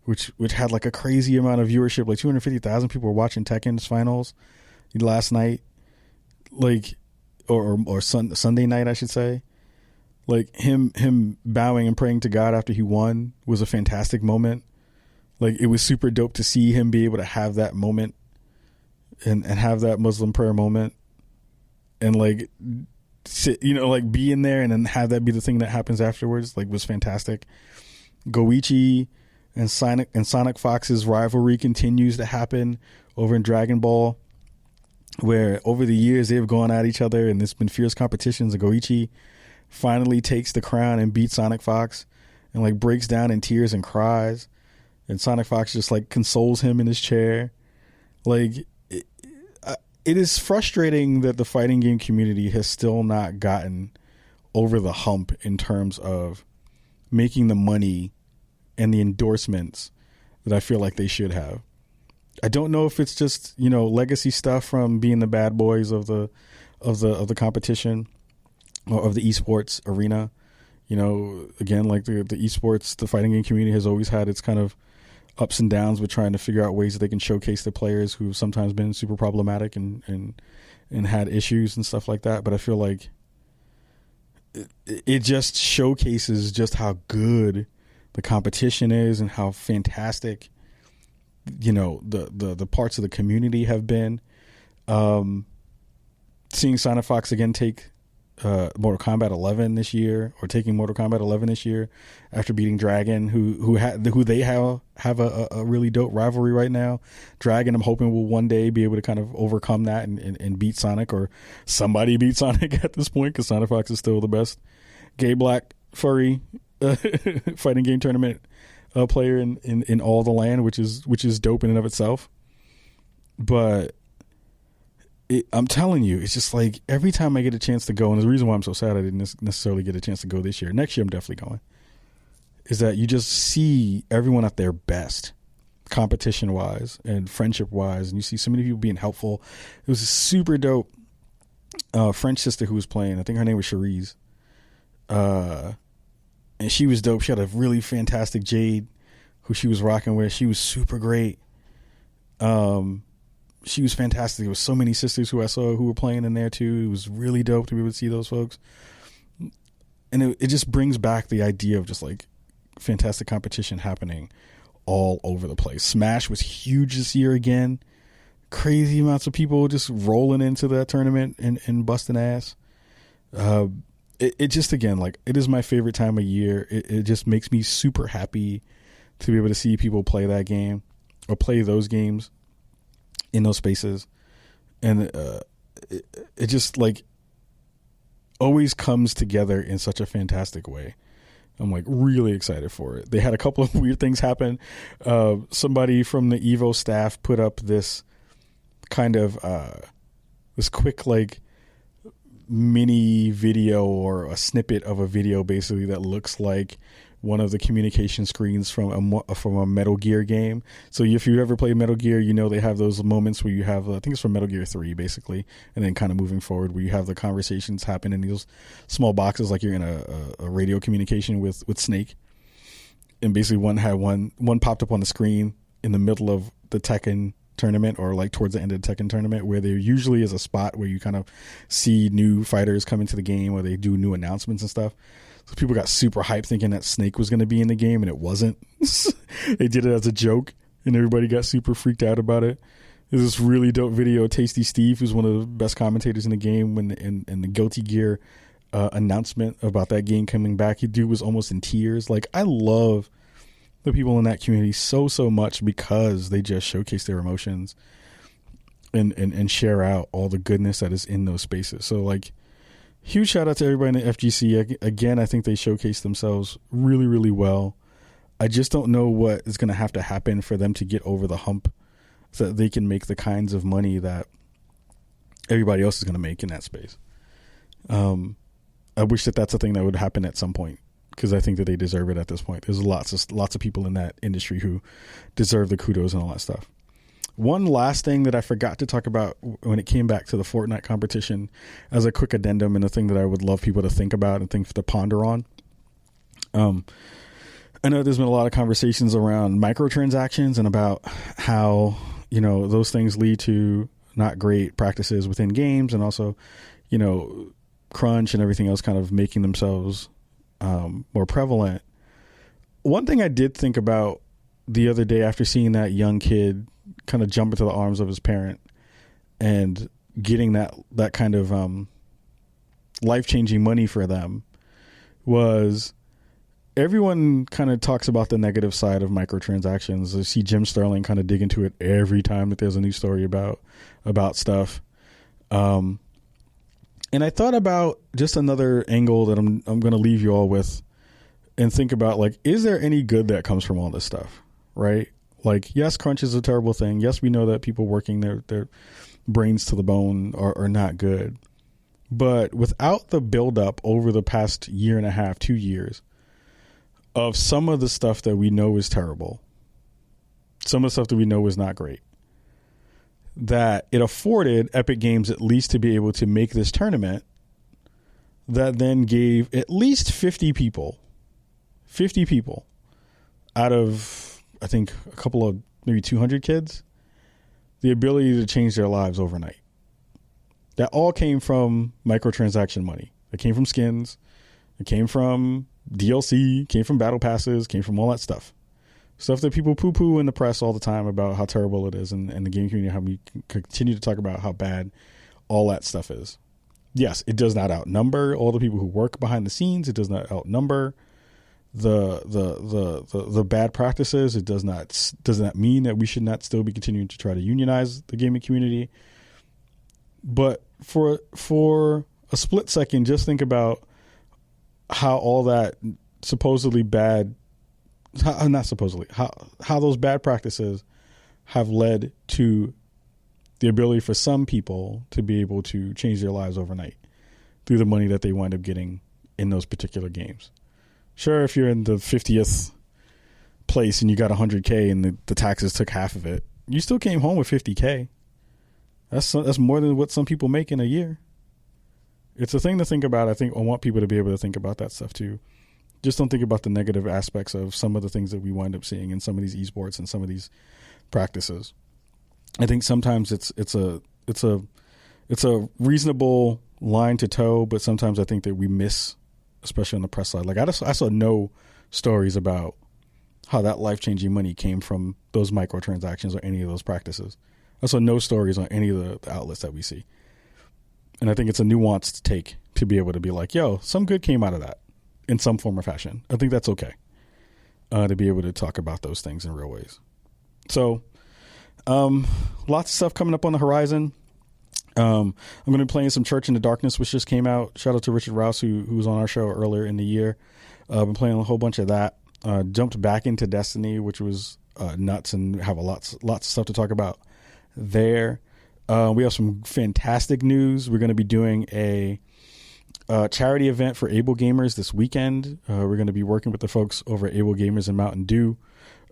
which had like a crazy amount of viewership. Like 250,000 people were watching Tekken's finals last night, like, or Sunday night, I should say. Like, him bowing and praying to God after he won was a fantastic moment. Like, it was super dope to see him be able to have that moment and have that Muslim prayer moment, and like sit, you know, like be in there and then have that be the thing that happens afterwards. Like, was fantastic. Goichi and Sonic Fox's rivalry continues to happen over in Dragon Ball, where over the years they've gone at each other and there's been fierce competitions, and Goichi finally takes the crown and beats Sonic Fox and like breaks down in tears and cries, and Sonic Fox just like consoles him in his chair. Like, it is frustrating that the fighting game community has still not gotten over the hump in terms of making the money and the endorsements that I feel like they should have. I don't know if it's just, legacy stuff from being the bad boys of the competition or of the eSports arena. Again, like the eSports, the fighting game community has always had its kind of ups and downs with trying to figure out ways that they can showcase the players who've sometimes been super problematic and had issues and stuff like that. But I feel like it just showcases just how good the competition is and how fantastic, the parts of the community have been. Seeing Sonic Fox again take Mortal Kombat 11 this year, or taking Mortal Kombat 11 this year after beating Dragon, who they have a really dope rivalry right now. Dragon, I'm hoping, will one day be able to kind of overcome that and beat Sonic, or somebody beat Sonic at this point, because Sonic Fox is still the best gay black furry fighting game tournament player in all the land, which is dope in and of itself. But I'm telling you, it's just like every time I get a chance to go, and the reason why I'm so sad I didn't necessarily get a chance to go this year, next year I'm definitely going, is that you just see everyone at their best, competition wise and friendship wise, and you see so many people being helpful. It was a super dope French sister who was playing. I think her name was Cherise, and she was dope. She had a really fantastic Jade who she was rocking with. She was super great. She was fantastic. There was so many sisters who I saw who were playing in there too. It was really dope to be able to see those folks. And it just brings back the idea of just like fantastic competition happening all over the place. Smash was huge this year again. Crazy amounts of people just rolling into that tournament and busting ass. It just, again, like, it is my favorite time of year. It just makes me super happy to be able to see people play that game or play those games in those spaces. And it just, like, always comes together in such a fantastic way. I'm like really excited for it. They had a couple of weird things happen. Somebody from the Evo staff put up this kind of this quick like mini video or a snippet of a video basically that looks like one of the communication screens from a Metal Gear game. So if you ever play Metal Gear, you know they have those moments where you have, I think it's from Metal Gear 3 basically, and then kind of moving forward where you have the conversations happen in these small boxes like you're in a radio communication with Snake. And basically one popped up on the screen in the middle of the Tekken tournament, or like towards the end of the Tekken tournament, where there usually is a spot where you kind of see new fighters come into the game or they do new announcements and stuff. So people got super hyped thinking that Snake was going to be in the game, and it wasn't. They did it as a joke, and everybody got super freaked out about it. There's this really dope video. Tasty Steve, who's one of the best commentators in the game, when in the Guilty Gear announcement about that game coming back, he dude was almost in tears. Like, I love the people in that community so much because they just showcase their emotions and share out all the goodness that is in those spaces. So, like, huge shout out to everybody in the FGC. Again, I think they showcased themselves really, really well. I just don't know what is going to have to happen for them to get over the hump so that they can make the kinds of money that everybody else is going to make in that space. I wish that that's a thing that would happen at some point, because I think that they deserve it at this point. There's lots of people in that industry who deserve the kudos and all that stuff. One last thing that I forgot to talk about when it came back to the Fortnite competition as a quick addendum, and a thing that I would love people to think about and think to ponder on. I know there's been a lot of conversations around microtransactions and about how, those things lead to not great practices within games, and also, crunch and everything else kind of making themselves more prevalent. One thing I did think about the other day after seeing that young kid kind of jump into the arms of his parent and getting that kind of life-changing money for them was, everyone kind of talks about the negative side of microtransactions. I see Jim Sterling kind of dig into it every time that there's a new story about stuff. And I thought about just another angle that I'm going to leave you all with, and think about, like, is there any good that comes from all this stuff, right? Like, yes, crunch is a terrible thing. Yes, we know that people working their brains to the bone are not good. But without the buildup over the past year and a half, 2 years, of some of the stuff that we know is terrible, some of the stuff that we know is not great, that it afforded Epic Games at least to be able to make this tournament that then gave at least 50 people out of, I think, a couple of maybe 200 kids, the ability to change their lives overnight. That all came from microtransaction money. It came from skins. It came from DLC, came from battle passes, came from all that stuff. Stuff that people poo-poo in the press all the time about how terrible it is, and the game community, how we continue to talk about how bad all that stuff is. Yes, it does not outnumber all the people who work behind the scenes. It does not outnumber the bad practices. It does not mean that we should not still be continuing to try to unionize the gaming community. But for a split second, just think about how all that supposedly bad, not supposedly, how those bad practices have led to the ability for some people to be able to change their lives overnight through the money that they wind up getting in those particular games. Sure, if you're in the 50th place and you got 100K and the taxes took half of it, you still came home with 50K. That's more than what some people make in a year. It's a thing to think about. I want people to be able to think about that stuff too. Just don't think about the negative aspects of some of the things that we wind up seeing in some of these esports and some of these practices. I think sometimes it's a reasonable line to toe, but sometimes I think that we miss, especially on the press side. Like I saw no stories about how that life-changing money came from those microtransactions or any of those practices. I saw no stories on any of the outlets that we see. And I think it's a nuanced take to be able to be like, yo, some good came out of that in some form or fashion. I think that's okay to be able to talk about those things in real ways. So lots of stuff coming up on the horizon. I'm going to be playing some Church in the Darkness, which just came out. Shout out to Richard Rouse, who was on our show earlier in the year. I've been playing a whole bunch of that. Jumped back into Destiny, which was nuts, and have lots of stuff to talk about there. We have some fantastic news. We're going to be doing a charity event for Able Gamers this weekend. We're going to be working with the folks over at Able Gamers in Mountain Dew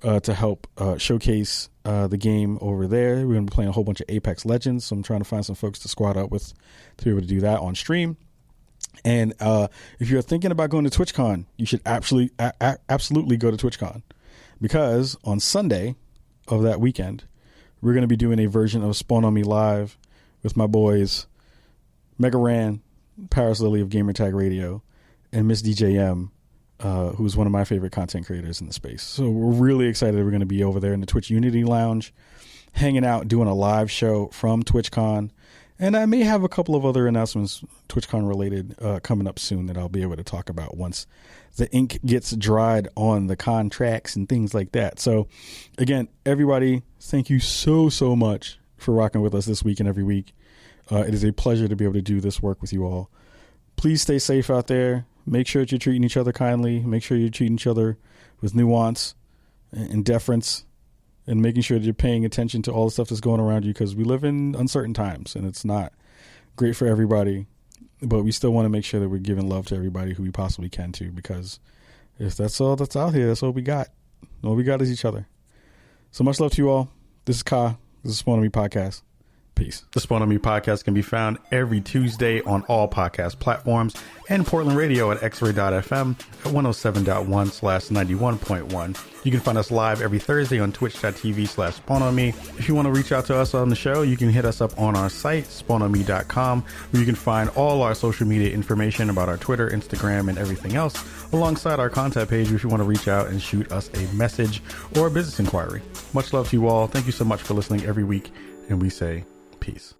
to help showcase the game over there. We're going to be playing a whole bunch of Apex Legends, so I'm trying to find some folks to squad up with to be able to do that on stream. And if you're thinking about going to TwitchCon, you should absolutely go to TwitchCon, because on Sunday of that weekend, we're going to be doing a version of Spawn on Me Live with my boys Mega Ran, Paris Lily of Gamertag Radio, and Miss DJM, who's one of my favorite content creators in the space. So we're really excited. We're going to be over there in the Twitch Unity Lounge, hanging out, doing a live show from TwitchCon. And I may have a couple of other announcements, TwitchCon related, coming up soon that I'll be able to talk about once the ink gets dried on the contracts and things like that. So again, everybody, thank you so much for rocking with us this week and every week. It is a pleasure to be able to do this work with you all. Please stay safe out there. Make sure that you're treating each other kindly. Make sure you're treating each other with nuance and deference, and making sure that you're paying attention to all the stuff that's going around you, because we live in uncertain times and it's not great for everybody. But we still want to make sure that we're giving love to everybody who we possibly can to, because if that's all that's out here, that's all we got. All we got is each other. So much love to you all. This is Ka. This is Spawn on Me Podcast. Peace. The Spawn on Me Podcast can be found every Tuesday on all podcast platforms, and Portland Radio at xray.fm at 107.1/91.1. You can find us live every Thursday on twitch.tv/SpawnOnMe. If you want to reach out to us on the show, you can hit us up on our site, spawnonme.com, where you can find all our social media information about our Twitter, Instagram, and everything else, alongside our contact page if you want to reach out and shoot us a message or a business inquiry. Much love to you all. Thank you so much for listening every week, and we say peace.